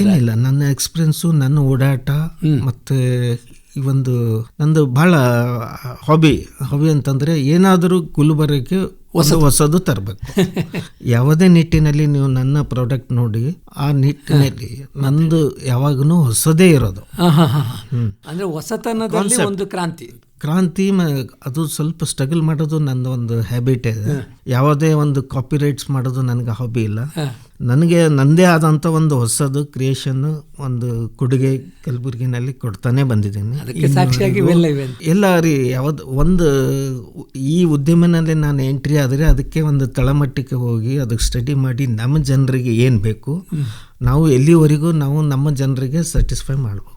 ಏನಿಲ್ಲ. ನನ್ನ ಎಕ್ಸ್ಪೀರಿಯನ್ಸು, ನನ್ನ ಓಡಾಟ ಮತ್ತೆ ಈ ಒಂದು ನಂದು ಬಹಳ ಹಾಬಿ ಅಂತಂದ್ರೆ ಏನಾದರೂ ಗುಲ್ಬರ್ಗಕ್ಕೆ ಹೊಸದು ತರಬೇಕು. ಯಾವುದೇ ನಿಟ್ಟಿನಲ್ಲಿ ನೀವು ನನ್ನ ಪ್ರಾಡಕ್ಟ್ ನೋಡಿ ಆ ನಿಟ್ಟಿನಲ್ಲಿ ನಂದು ಯಾವಾಗೂ ಹೊಸದೇ ಇರೋದು. ಅಂದ್ರೆ ಹೊಸತನದಲ್ಲಿ ಒಂದು ಕ್ರಾಂತಿ ಅದು ಸ್ವಲ್ಪ ಸ್ಟ್ರಗಲ್ ಮಾಡೋದು ನನ್ನ ಒಂದು ಹ್ಯಾಬಿಟ್ ಇದೆ. ಯಾವುದೇ ಒಂದು ಕಾಪಿ ರೈಟ್ಸ್ ಮಾಡೋದು ನನಗೆ ಹಾಬಿ ಇಲ್ಲ. ನನಗೆ ನನ್ನದೇ ಆದಂಥ ಒಂದು ಹೊಸದು ಕ್ರಿಯೇಷನ್, ಒಂದು ಕೊಡುಗೆ ಕಲಬುರಗಿನಲ್ಲಿ ಕೊಡ್ತಾನೆ ಬಂದಿದ್ದೀನಿ. ಎಲ್ಲ ರೀ ಯಾವ್ದು ಒಂದು ಈ ಉದ್ಯಮನಲ್ಲಿ ನಾನು ಎಂಟ್ರಿ ಆದರೆ ಅದಕ್ಕೆ ಒಂದು ತಳಮಟ್ಟಕ್ಕೆ ಹೋಗಿ ಅದಕ್ಕೆ ಸ್ಟಡಿ ಮಾಡಿ ನಮ್ಮ ಜನರಿಗೆ ಏನು ಬೇಕು, ನಾವು ಎಲ್ಲಿವರೆಗೂ ನಾವು ನಮ್ಮ ಜನರಿಗೆ ಸ್ಯಾಟಿಸ್ಫೈ ಮಾಡಬೇಕು.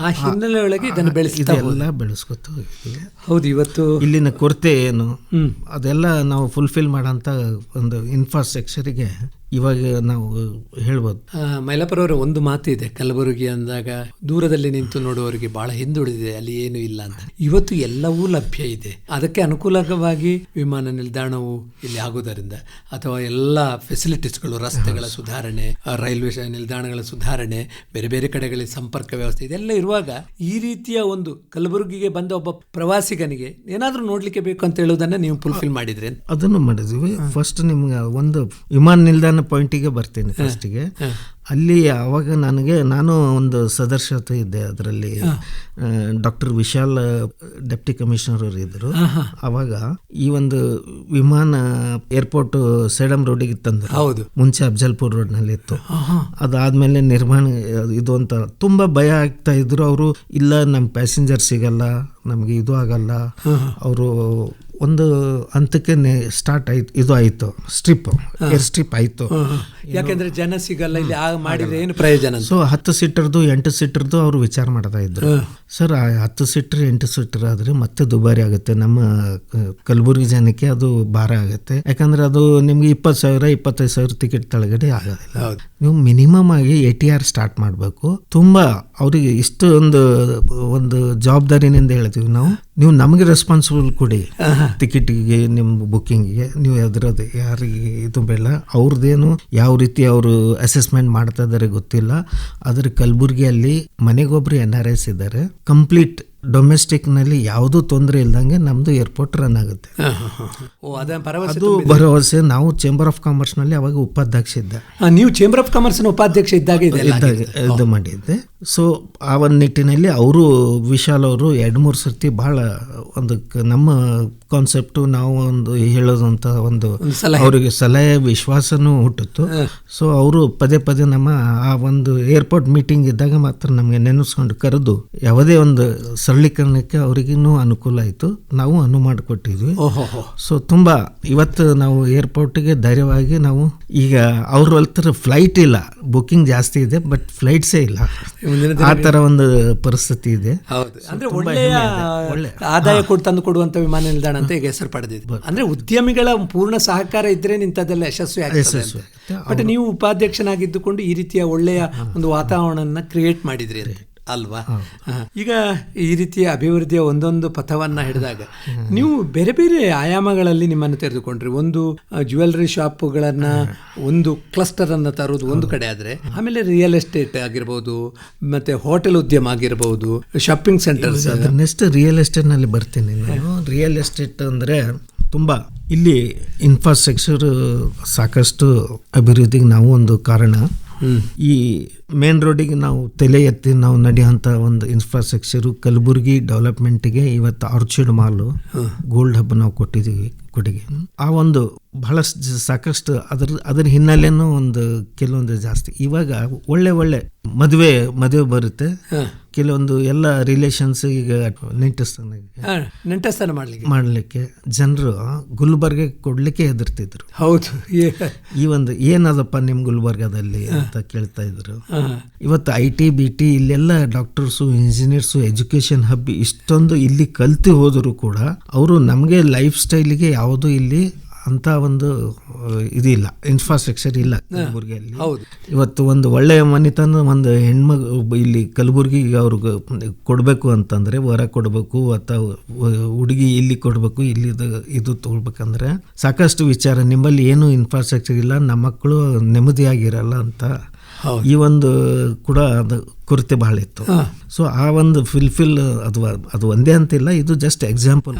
ಆ ಹಿನ್ನೆಲೆ ಒಳಗೆ ಇದನ್ನು ಬೆಳೆಸ್ಕೊತ ಹೋಗಿದ್ದೀವಿ. ಹೌದು, ಇವತ್ತು ಇಲ್ಲಿನ ಕೊರತೆ ಏನು ಅದೆಲ್ಲ ನಾವು ಫುಲ್ಫಿಲ್ ಮಾಡೋಂಥ ಒಂದು ಇನ್ಫ್ರಾಸ್ಟ್ರಕ್ಚರಿಗೆ ಇವಾಗ ನಾವು ಹೇಳ್ಬೋದು. ಮೈಲಾಪುರ ಅವರ ಒಂದು ಮಾತು ಇದೆ, ಕಲಬುರಗಿ ಅಂದಾಗ ದೂರದಲ್ಲಿ ನಿಂತು ನೋಡುವವರಿಗೆ ಬಹಳ ಹಿಂದುಳಿದಿದೆ, ಅಲ್ಲಿ ಏನು ಇಲ್ಲ ಅಂತ. ಇವತ್ತು ಎಲ್ಲವೂ ಲಭ್ಯ ಇದೆ. ಅದಕ್ಕೆ ಅನುಕೂಲಕವಾಗಿ ವಿಮಾನ ನಿಲ್ದಾಣವು ಇಲ್ಲಿ ಆಗುವುದರಿಂದ ಅಥವಾ ಎಲ್ಲ ಫೆಸಿಲಿಟೀಸ್ಗಳು, ರಸ್ತೆಗಳ ಸುಧಾರಣೆ, ರೈಲ್ವೆ ನಿಲ್ದಾಣಗಳ ಸುಧಾರಣೆ, ಬೇರೆ ಬೇರೆ ಕಡೆಗಳಲ್ಲಿ ಸಂಪರ್ಕ ವ್ಯವಸ್ಥೆ ಇದೆಲ್ಲ ಇರುವಾಗ ಈ ರೀತಿಯ ಒಂದು ಕಲಬುರಗಿಗೆ ಬಂದ ಒಬ್ಬ ಪ್ರವಾಸಿಗನಿಗೆ ಏನಾದರೂ ನೋಡ್ಲಿಕ್ಕೆ ಬೇಕು ಅಂತ ಹೇಳುವುದನ್ನ ನೀವು ಫುಲ್ಫಿಲ್ ಮಾಡಿದ್ರಿ? ಅದನ್ನು ಮಾಡಿದ್ವಿ. ಫಸ್ಟ್ ನಿಮ್ಗೆ ಒಂದು ವಿಮಾನ ನಿಲ್ದಾಣ ಪಾಯಿಂಟಿಗೆ ಬರ್ತೀನಿ. ಫಸ್ಟಿಗೆ ಅಲ್ಲಿ ಅವಾಗ ನಾನು ಒಂದು ಸದಸ್ಯತೆ ಇದ್ದೆ. ಅದರಲ್ಲಿ ಡಾಕ್ಟರ್ ವಿಶಾಲ್ ಡೆಪ್ಟಿ ಕಮಿಷನರ್ ಅವರು ಇದ್ರು. ಅವಾಗ ಈ ಒಂದು ವಿಮಾನ ಏರ್ಪೋರ್ಟ್ ಸೇಡಂ ರೋಡಿಗೆ ತಂದ್ರು. ಹೌದು, ಮುಂಚೆ ಅಫ್ಜಲ್ಪುರ್ ರೋಡ್ ನಲ್ಲಿ ಇತ್ತು. ಅದಾದ್ಮೇಲೆ ನಿರ್ಮಾಣ ಇದು ಅಂತ ತುಂಬಾ ಭಯ ಆಗ್ತಾ ಇದ್ರು ಅವರು. ಇಲ್ಲ, ನಮ್ಮ ಪ್ಯಾಸೆಂಜರ್ ಸಿಗಲ್ಲ, ನಮ್ಗೆ ಇದು ಆಗಲ್ಲ. ಅವರು ಒಂದು ಹಂತಕ್ಕೆ ಸ್ಟಾರ್ಟ್ ಆಯ್ತು, ಇದು ಆಯ್ತು, ಏರ್ ಸ್ಟ್ರಿಪ್ ಆಯ್ತು. ಯಾಕೆಂದ್ರೆ ಜನ ಸಿಗಲ್ಲ, ಇಲ್ಲಿ ಮಾಡಿದ್ರೆ ಏನು ಪ್ರಯೋಜನ. ಸೊ 10 ಸೀಟರ್ದು 8 ಸೀಟರ್ದು ಅವರು ವಿಚಾರ ಮಾಡ್ತಾ ಇದ್ರು. ಸರ್, 10 ಸೀಟರ್ 8 ಸೀಟರ್ ಆದ್ರೆ ಮತ್ತೆ ದುಬಾರಿ ಆಗುತ್ತೆ, ನಮ್ಮ ಕಲಬುರಗಿ ಜನಕ್ಕೆ ಅದು ಭಾರ ಆಗುತ್ತೆ. ಯಾಕಂದ್ರೆ ಅದು ನಿಮ್ಗೆ 20,000 25,000 ಟಿಕೆಟ್ ಕೆಳಗಡೆ ಆಗೋದಿಲ್ಲ. ನೀವು ಮಿನಿಮಮ್ ಆಗಿ ATR ಸ್ಟಾರ್ಟ್ ಮಾಡಬೇಕು. ತುಂಬಾ ಅವರಿಗೆ ಇಷ್ಟು ಒಂದು ಜವಾಬ್ದಾರಿನಿಂದ ಹೇಳ್ತೀವಿ ನಾವು, ನೀವು ನಮಗೆ ರೆಸ್ಪಾನ್ಸಿಬಲ್ ಕೊಡಿ ಟಿಕೆಟ್ಗೆ, ನಿಮ್ಮ ಬುಕ್ಕಿಂಗಿಗೆ. ನೀವು ಅದರದ್ದು ಯಾರಿಗೆ ಇದು ಬೇಡ, ಅವ್ರದ್ದೇನು ಯಾವ ರೀತಿ ಅವರು ಅಸೆಸ್ಮೆಂಟ್ ಮಾಡ್ತಾ ಇದ್ದಾರೆ ಗೊತ್ತಿಲ್ಲ. ಆದರೆ ಕಲಬುರಗಿಯಲ್ಲಿ ಮನೆಗೊಬ್ರು NRIs ಇದ್ದಾರೆ. ಕಂಪ್ಲೀಟ್ ಡೊಮೆಸ್ಟಿಕ್ ನಲ್ಲಿ ಯಾವುದೂ ತೊಂದರೆ ಇಲ್ದಂಗೆ ನಮ್ದು ಏರ್ಪೋರ್ಟ್ ರನ್ ಆಗುತ್ತೆ. ಅದು ಭರವಸೆ. ನಾವು ಚೇಂಬರ್ ಆಫ್ ಕಾಮರ್ಸ್ ನಲ್ಲಿ ಅವಾಗ ಉಪಾಧ್ಯಕ್ಷ ಇದ್ದೆ. ನೀವು ಚೇಂಬರ್ ಆಫ್ ಕಾಮರ್ಸ್ ಉಪಾಧ್ಯಕ್ಷ ಇದ್ದಾಗ ಇದು ಮಾಡಿದ್ದೆ. ಸೊ ಆ ಒಂದು ನಿಟ್ಟಿನಲ್ಲಿ ಅವರು ವಿಶಾಲ್ ಅವರು 2-3 ಸರ್ತಿ ಬಹಳ ಒಂದು ನಮ್ಮ ಕಾನ್ಸೆಪ್ಟು ನಾವು ಒಂದು ಹೇಳೋದಂತ ಒಂದು ಅವರಿಗೆ ಸಲಹೆ ವಿಶ್ವಾಸನೂ ಹುಟ್ಟಿತ್ತು. ಸೊ ಅವರು ಪದೇ ಪದೇ ನಮ್ಮ ಆ ಒಂದು ಏರ್ಪೋರ್ಟ್ ಮೀಟಿಂಗ್ ಇದ್ದಾಗ ಮಾತ್ರ ನಮಗೆ ನೆನೆಸ್ಕೊಂಡು ಕರೆದು ಯಾವುದೇ ಒಂದು ಸರಳೀಕರಣಕ್ಕೆ ಅವರಿಗಿನ್ನೂ ಅನುಕೂಲ ಆಯಿತು. ನಾವು ಅನುವು ಮಾಡಿಕೊಟ್ಟಿದ್ವಿ. ಸೊ ತುಂಬ ಇವತ್ತು ನಾವು ಏರ್ಪೋರ್ಟ್ಗೆ ಧೈರ್ಯವಾಗಿ ನಾವು ಈಗ ಅವ್ರ ಹತ್ರ ಫ್ಲೈಟ್ ಇಲ್ಲ, ಬುಕ್ಕಿಂಗ್ ಜಾಸ್ತಿ ಇದೆ, ಬಟ್ ಫ್ಲೈಟ್ಸೇ ಇಲ್ಲ. ಆ ತರ ಒಂದು ಪರಿಸ್ಥಿತಿ ಇದೆ. ಅಂದ್ರೆ ಒಳ್ಳೆಯ ಆದಾಯ ತಂದು ಕೊಡುವಂತ ವಿಮಾನ ನಿಲ್ದಾಣ ಅಂತ ಈಗ ಹೆಸರು ಪಡೆದಿದೆ. ಅಂದ್ರೆ ಉದ್ಯಮಿಗಳ ಪೂರ್ಣ ಸಹಕಾರ ಇದ್ರೆ ಇಂಥದ್ದೆಲ್ಲ ಯಶಸ್ವಿ ಆಗ್ತದೆ. ಬಟ್ ನೀವು ಉಪಾಧ್ಯಕ್ಷನಾಗಿದ್ದುಕೊಂಡು ಈ ರೀತಿಯ ಒಳ್ಳೆಯ ಒಂದು ವಾತಾವರಣ ಕ್ರಿಯೇಟ್ ಮಾಡಿದ್ರಿ ಅಂತ ಅಲ್ವಾ? ಈಗ ಈ ರೀತಿಯ ಅಭಿವೃದ್ಧಿಯ ಒಂದೊಂದು ಪಥವನ್ನ ಹಿಡಿದಾಗ ನೀವು ಬೇರೆ ಬೇರೆ ಆಯಾಮಗಳಲ್ಲಿ ನಿಮ್ಮನ್ನು ತೆರೆದುಕೊಂಡ್ರಿ. ಒಂದು ಜ್ಯುವೆಲರಿ ಶಾಪ್ಗಳನ್ನ ಒಂದು ಕ್ಲಸ್ಟರ್ ಅನ್ನ ತರೋದು ಒಂದು ಕಡೆ ಆದ್ರೆ, ಆಮೇಲೆ ರಿಯಲ್ ಎಸ್ಟೇಟ್ ಆಗಿರ್ಬೋದು, ಮತ್ತೆ ಹೋಟೆಲ್ ಉದ್ಯಮ ಆಗಿರ್ಬೋದು, shopping centres. Next real estate ನಲ್ಲಿ ಬರ್ತೀನಿ ನಾನು. ರಿಯಲ್ ಎಸ್ಟೇಟ್ ಅಂದ್ರೆ ತುಂಬ ಇಲ್ಲಿ ಇನ್ಫ್ರಾಸ್ಟ್ರಕ್ಚರ್ ಸಾಕಷ್ಟು ಅಭಿವೃದ್ಧಿಗೆ ನಾವು ಒಂದು ಕಾರಣ. ಈ ಮೇನ್ ರೋಡಿಗೆ ನಾವು ತಲೆ ಎತ್ತಿ ನಾವು ನಡೆಯುವಂಥ ಒಂದು ಇನ್ಫ್ರಾಸ್ಟ್ರಕ್ಚರು ಕಲಬುರಗಿ ಡೆವಲಪ್ಮೆಂಟ್ಗೆ ಇವತ್ತು ಆರ್ಚಿಡ್ ಮಾಲು, ಗೋಲ್ಡ್ ಹಬ್ ನಾವು ಕೊಟ್ಟಿದ್ದೀವಿ ಕೊಡುಗೆ. ಆ ಒಂದು ಬಹಳಷ್ಟು ಸಾಕಷ್ಟು ಅದರ ಹಿನ್ನೆಲೆನೂ ಒಂದು ಕೆಲವೊಂದು ಜಾಸ್ತಿ. ಇವಾಗ ಒಳ್ಳೆ ಮದುವೆ ಬರುತ್ತೆ. ಕೆಲವೊಂದು ಎಲ್ಲ ರಿಲೇಷನ್ಸ್ ಈಗ ನೆಂಟಸ್ಥಾನ ಮಾಡ್ಲಿಕ್ಕೆ ಜನರು ಗುಲ್ಬರ್ಗ ಕೊಡ್ಲಿಕ್ಕೆ ಹೆದರ್ತಿದ್ರು. ಹೌದು, ಈ ಒಂದು ಏನದಪ್ಪ ನಿಮ್ ಗುಲ್ಬರ್ಗದಲ್ಲಿ ಅಂತ ಕೇಳ್ತಾ ಇದ್ರು. ಇವತ್ತು IT BT ಇಲ್ಲೆಲ್ಲ ಡಾಕ್ಟರ್ಸು, ಇಂಜಿನಿಯರ್ಸು, ಎಜುಕೇಶನ್ ಹಬ್ ಇಷ್ಟೊಂದು ಇಲ್ಲಿ ಕಲ್ತು ಹೋದರೂ ಕೂಡ ಅವರು ನಮಗೆ ಲೈಫ್ ಸ್ಟೈಲಿಗೆ ಯಾವುದೂ ಇಲ್ಲಿ ಅಂತ ಒಂದು ಇದಿಲ್ಲ, ಇನ್ಫ್ರಾಸ್ಟ್ರಕ್ಚರ್ ಇಲ್ಲ ಕಲಬುರಗಿಯಲ್ಲಿ. ಇವತ್ತು ಒಂದು ಒಳ್ಳೆಯ ಮನೆತನ ಒಂದು ಹೆಣ್ಮಗು ಇಲ್ಲಿ ಕಲಬುರಗಿಗೆ ಅವ್ರಿಗೆ ಕೊಡಬೇಕು ಅಂತಂದ್ರೆ, ವರ ಕೊಡಬೇಕು ಅಥವಾ ಹುಡುಗಿ ಇಲ್ಲಿ ಕೊಡಬೇಕು, ಇಲ್ಲಿ ಇದು ತಗೊಳ್ಬೇಕಂದ್ರೆ ಸಾಕಷ್ಟು ವಿಚಾರ. ನಿಮ್ಮಲ್ಲಿ ಏನು ಇನ್ಫ್ರಾಸ್ಟ್ರಕ್ಚರ್ ಇಲ್ಲ, ನಮ್ಮ ಮಕ್ಕಳು ನೆಮ್ಮದಿಯಾಗಿರಲ್ಲ ಅಂತ ಈ ಒಂದು ಕೂಡ ಅದು ಕೊರತೆ ಬಹಳ ಇತ್ತು. ಸೊ ಆ ಒಂದು ಫಿಲ್ ಅದು ಒಂದೇ ಅಂತಿಲ್ಲ, ಇದು ಜಸ್ಟ್ ಎಕ್ಸಾಂಪಲ್.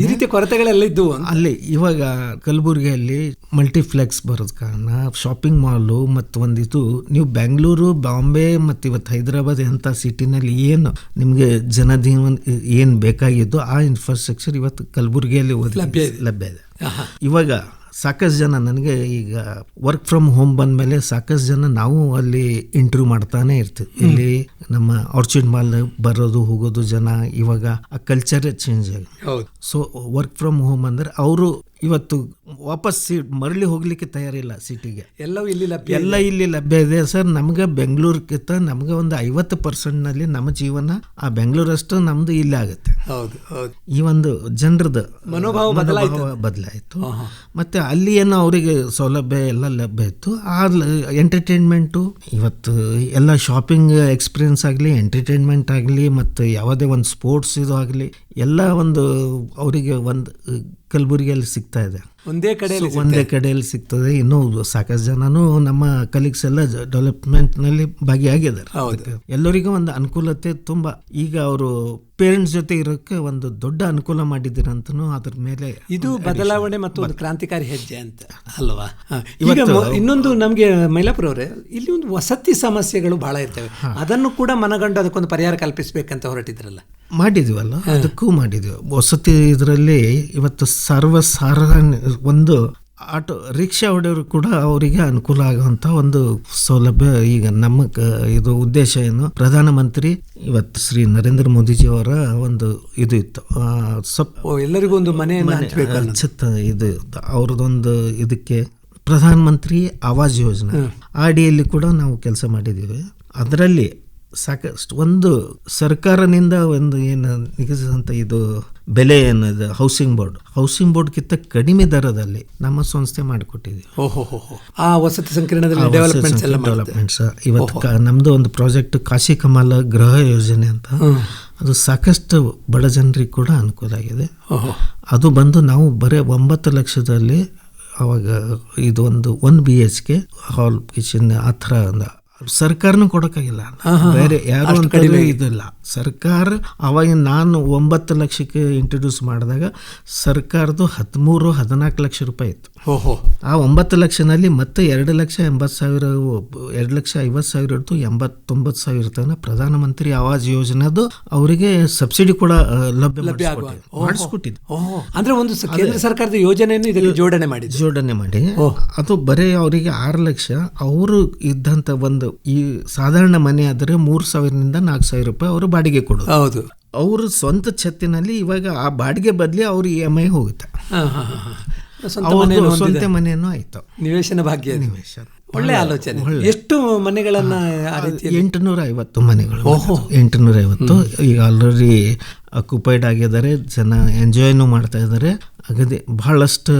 ಈ ರೀತಿಯ ಕೊರತೆಗಳೆಲ್ಲ ಇದ್ದು ಅಲ್ಲಿ ಇವಾಗ ಕಲಬುರಗಿಯಲ್ಲಿ ಮಲ್ಟಿಪ್ಲೆಕ್ಸ್ ಬರೋದ್ ಕಾರಣ, ಶಾಪಿಂಗ್ ಮಾಲು ಮತ್ತು ಒಂದಿದು ನೀವು ಬೆಂಗಳೂರು, ಬಾಂಬೆ ಮತ್ತು ಇವತ್ತು ಹೈದರಾಬಾದ್ ಅಂತ ಸಿಟಿನಲ್ಲಿ ಏನು ನಿಮಗೆ ಜನಜೀವನ ಏನು ಬೇಕಾಗಿದ್ದು ಆ ಇನ್ಫ್ರಾಸ್ಟ್ರಕ್ಚರ್ ಇವತ್ತು ಕಲಬುರಗಿಯಲ್ಲಿ ಲಭ್ಯ ಇದೆ. ಇವಾಗ ಸಾಕಷ್ಟು ಜನ ನನಗೆ ಈಗ ವರ್ಕ್ ಫ್ರಮ್ ಹೋಮ್ ಬಂದ ಮೇಲೆ ಸಾಕಷ್ಟು ಜನ ನಾವು ಅಲ್ಲಿ ಇಂಟರ್ವ್ಯೂ ಮಾಡ್ತಾನೆ ಇರ್ತೀವಿ. ಇಲ್ಲಿ ನಮ್ಮ ಆರ್ಚಿಡ್ ಮಾಲ್ ಬರೋದು ಹೋಗೋದು ಜನ, ಇವಾಗ ಆ ಕಲ್ಚರೇ ಚೇಂಜ್ ಆಗಿದೆ. ಸೊ ವರ್ಕ್ ಫ್ರಮ್ ಹೋಮ್ ಅಂದ್ರೆ ಅವರು ಇವತ್ತು ವಾಪಸ್ ಮರಳಿ ಹೋಗ್ಲಿಕ್ಕೆ ತಯಾರಿಲ್ಲ ಸಿಟಿಗೆ. ಎಲ್ಲವೂ ಇಲ್ಲಿ ಲಭ್ಯ ಎಲ್ಲ ಇಲ್ಲಿ ಲಭ್ಯ ಇದೆ ಸರ್. ನಮ್ಗೆ ಬೆಂಗಳೂರಿಗಿಂತ ನಮ್ಗೆ ಒಂದು 50% ನಮ್ಮ ಜೀವನ ಆ ಬೆಂಗಳೂರಷ್ಟು ನಮ್ದು ಇಲ್ಲಿ ಆಗುತ್ತೆ. ಹೌದು ಹೌದು. ಈ ಒಂದು ಜನರದ್ದು ಮನೋಭಾವ ಬದಲಾಯಿತು. ಮತ್ತೆ ಅಲ್ಲಿ ಏನೋ ಅವರಿಗೆ ಸೌಲಭ್ಯ ಎಲ್ಲ ಲಭ್ಯ ಇತ್ತು. ಆ ಎಂಟರ್ಟೈನ್ಮೆಂಟು ಇವತ್ತು ಎಲ್ಲ ಶಾಪಿಂಗ್ ಎಕ್ಸ್ಪೀರಿಯನ್ಸ್ ಆಗಲಿ, ಎಂಟರ್ಟೈನ್ಮೆಂಟ್ ಆಗಲಿ, ಮತ್ತು ಯಾವುದೇ ಒಂದು ಸ್ಪೋರ್ಟ್ಸ್ ಇದು ಆಗಲಿ, ಎಲ್ಲ ಒಂದು ಅವರಿಗೆ ಒಂದು ಕಲಬುರಗಿಯಲ್ಲಿ ಸಿಗ್ತಾ ಇದೆ. ಒಂದೇ ಕಡೆಯಲ್ಲಿ ಸಿಗ್ತದೆ. ಇನ್ನೂ ಸಾಕಷ್ಟು ಜನನು ನಮ್ಮ ಕಲೀಗ್ಸ್ ಎಲ್ಲ ಡೆವಲಪ್ಮೆಂಟ್ನಲ್ಲಿ ಭಾಗಿಯಾಗಿದ್ದಾರೆ. ಎಲ್ಲರಿಗೂ ಒಂದು ಅನುಕೂಲತೆ ತುಂಬ. ಈಗ ಅವರು ಪೇರೆಂಟ್ಸ್ ಜೊತೆ ಇರೋಕ್ಕೆ ಒಂದು ದೊಡ್ಡ ಅನುಕೂಲ ಮಾಡಿದ್ದೀರಂತನೂ ಅದ್ರ ಮೇಲೆ ಇದು ಬದಲಾವಣೆ ಮತ್ತು ಒಂದು ಕ್ರಾಂತಿಕಾರಿ ಹೆಜ್ಜೆ ಅಂತ ಅಲ್ವಾ. ಈಗ ಇನ್ನೊಂದು ನಮಗೆ ಮೈಲಾಪುರ ಅವರೇ, ಇಲ್ಲಿ ಒಂದು ವಸತಿ ಸಮಸ್ಯೆಗಳು ಬಹಳ ಇರ್ತವೆ. ಅದನ್ನು ಕೂಡ ಮನಗಂಡು ಅದಕ್ಕೊಂದು ಪರಿಹಾರ ಕಲ್ಪಿಸಬೇಕಂತ ಹೊರಟಿದ್ರಲ್ಲ. ಮಾಡಿದ್ವಲ್ಲ, ಅದಕ್ಕೂ ಮಾಡಿದ್ವಿ. ವಸತಿ ಇದರಲ್ಲಿ ಇವತ್ತು ಒಂದು ಆಟೋ ರಿಕ್ಷಾ ಹೊಡೆಯವರು ಕೂಡ ಅವರಿಗೆ ಅನುಕೂಲ ಆಗುವಂಥ ಒಂದು ಸೌಲಭ್ಯ ಈಗ ನಮ್ಮ ಇದು ಉದ್ದೇಶ ಏನು, ಪ್ರಧಾನಮಂತ್ರಿ ಇವತ್ತು ಶ್ರೀ ನರೇಂದ್ರ ಮೋದಿಜಿ ಅವರ ಒಂದು ಇದು ಇತ್ತು, ಎಲ್ಲರಿಗೂ ಒಂದು ಮನೆ ಇದು ಅವ್ರದ್ದೊಂದು ಇದಕ್ಕೆ ಪ್ರಧಾನಮಂತ್ರಿ ಆವಾಸ್ ಯೋಜನೆ ಆ ಅಡಿಯಲ್ಲಿ ಕೂಡ ನಾವು ಕೆಲಸ ಮಾಡಿದ್ದೀವಿ. ಅದರಲ್ಲಿ ಸಾಕಷ್ಟು ಒಂದು ಸರ್ಕಾರದಿಂದ ಒಂದು ಏನು ನಿಗದಿಸಿದಂಥ ಇದು ಬೆಲೆ ಏನದು ಹೌಸಿಂಗ್ ಬೋರ್ಡ್ಗಿಂತ ಕಡಿಮೆ ದರದಲ್ಲಿ ನಮ್ಮ ಸಂಸ್ಥೆ ಮಾಡಿಕೊಟ್ಟಿದ್ದೀವಿ. ಆ ವಸತಿ ಸಂಕೀರ್ಣದಲ್ಲಿ ಡೆವಲಪ್ಮೆಂಟ್ಸ್ ಇವತ್ತು ನಮ್ದು ಒಂದು ಪ್ರಾಜೆಕ್ಟ್ ಕಾಶಿ ಕಮಲ ಗೃಹ ಯೋಜನೆ ಅಂತ, ಅದು ಸಾಕಷ್ಟು ಬಡ ಜನರಿಗೆ ಕೂಡ ಅನುಕೂಲ ಆಗಿದೆ. ಅದು ಬಂದು ನಾವು ಬರೀ 9 ಲಕ್ಷದಲ್ಲಿ ಅವಾಗ ಇದು ಒಂದು 1 BHK ಹಾಲ್ ಕಿಚನ್ ಆ ಥರ ಸರ್ಕಾರನೂ ಕೊಡೋಕ್ಕಾಗಿಲ್ಲ, ಬೇರೆ ಯಾರು ಅಂತ ಇದಿಲ್ಲ. ಸರ್ಕಾರ ಅವಾಗ ನಾನು 9 ಲಕ್ಷಕ್ಕೆ ಇಂಟ್ರೊಡ್ಯೂಸ್ ಮಾಡಿದಾಗ ಸರ್ಕಾರದ್ದು 13-14 ಲಕ್ಷ ರೂಪಾಯಿ ಇತ್ತು. ಆ 9 ಲಕ್ಷನಲ್ಲಿ ಮತ್ತೆ 2,80,000 2,50,000 ಇತ್ತು, 89,000 ತನಕ ಪ್ರಧಾನಮಂತ್ರಿ ಆವಾಸ್ ಯೋಜನೆದು ಅವರಿಗೆ ಸಬ್ಸಿಡಿ ಕೂಡ ಲಭ್ಯ ಮಾಡಿಸ್ಕೊಟ್ಟಿದ್ದು. ಅಂದ್ರೆ ಒಂದು ಕೇಂದ್ರ ಸರ್ಕಾರದ ಯೋಜನೆಯನ್ನು ಇದಕ್ಕೆ ಜೋಡಣೆ ಮಾಡಿ ಅದು ಬರೀ ಅವರಿಗೆ 6 ಲಕ್ಷ. ಅವರು ಇದ್ದಂತ ಒಂದು ಈ ಸಾಧಾರಣ ಮನೆ ಆದರೆ 3,000 - 4,000 ರೂಪಾಯಿ ಅವರು ಬಾಡಿಗೆ ಕೊಡೋದು. ಹೌದು, ಅವ್ರ ಸ್ವಂತ ಛತ್ತಿನಲ್ಲಿ ಇವಾಗ ಆ ಬಾಡಿಗೆ ಬದಲಿ ಅವ್ರ EMI ಹೋಗುತ್ತೆ. ಸ್ವಂತ ಮನೆಯೂ ಆಯ್ತು. ನಿವೇಶನ ಭಾಗ್ಯ, ಒಳ್ಳೆ ಆಲೋಚನೆ. ಎಷ್ಟು ಮನೆಗಳನ್ನ? 850 ಮನೆಗಳು. 850 ಈಗ ಆಲ್ರೆಡಿ ಅಕ್ಯುಪೈಡ್ ಆಗಿದ್ದಾರೆ, ಜನ ಎಂಜಾಯ್ನೂ ಮಾಡ್ತಾ ಇದ್ದಾರೆ. ಅಗದಿ ಬಹಳಷ್ಟು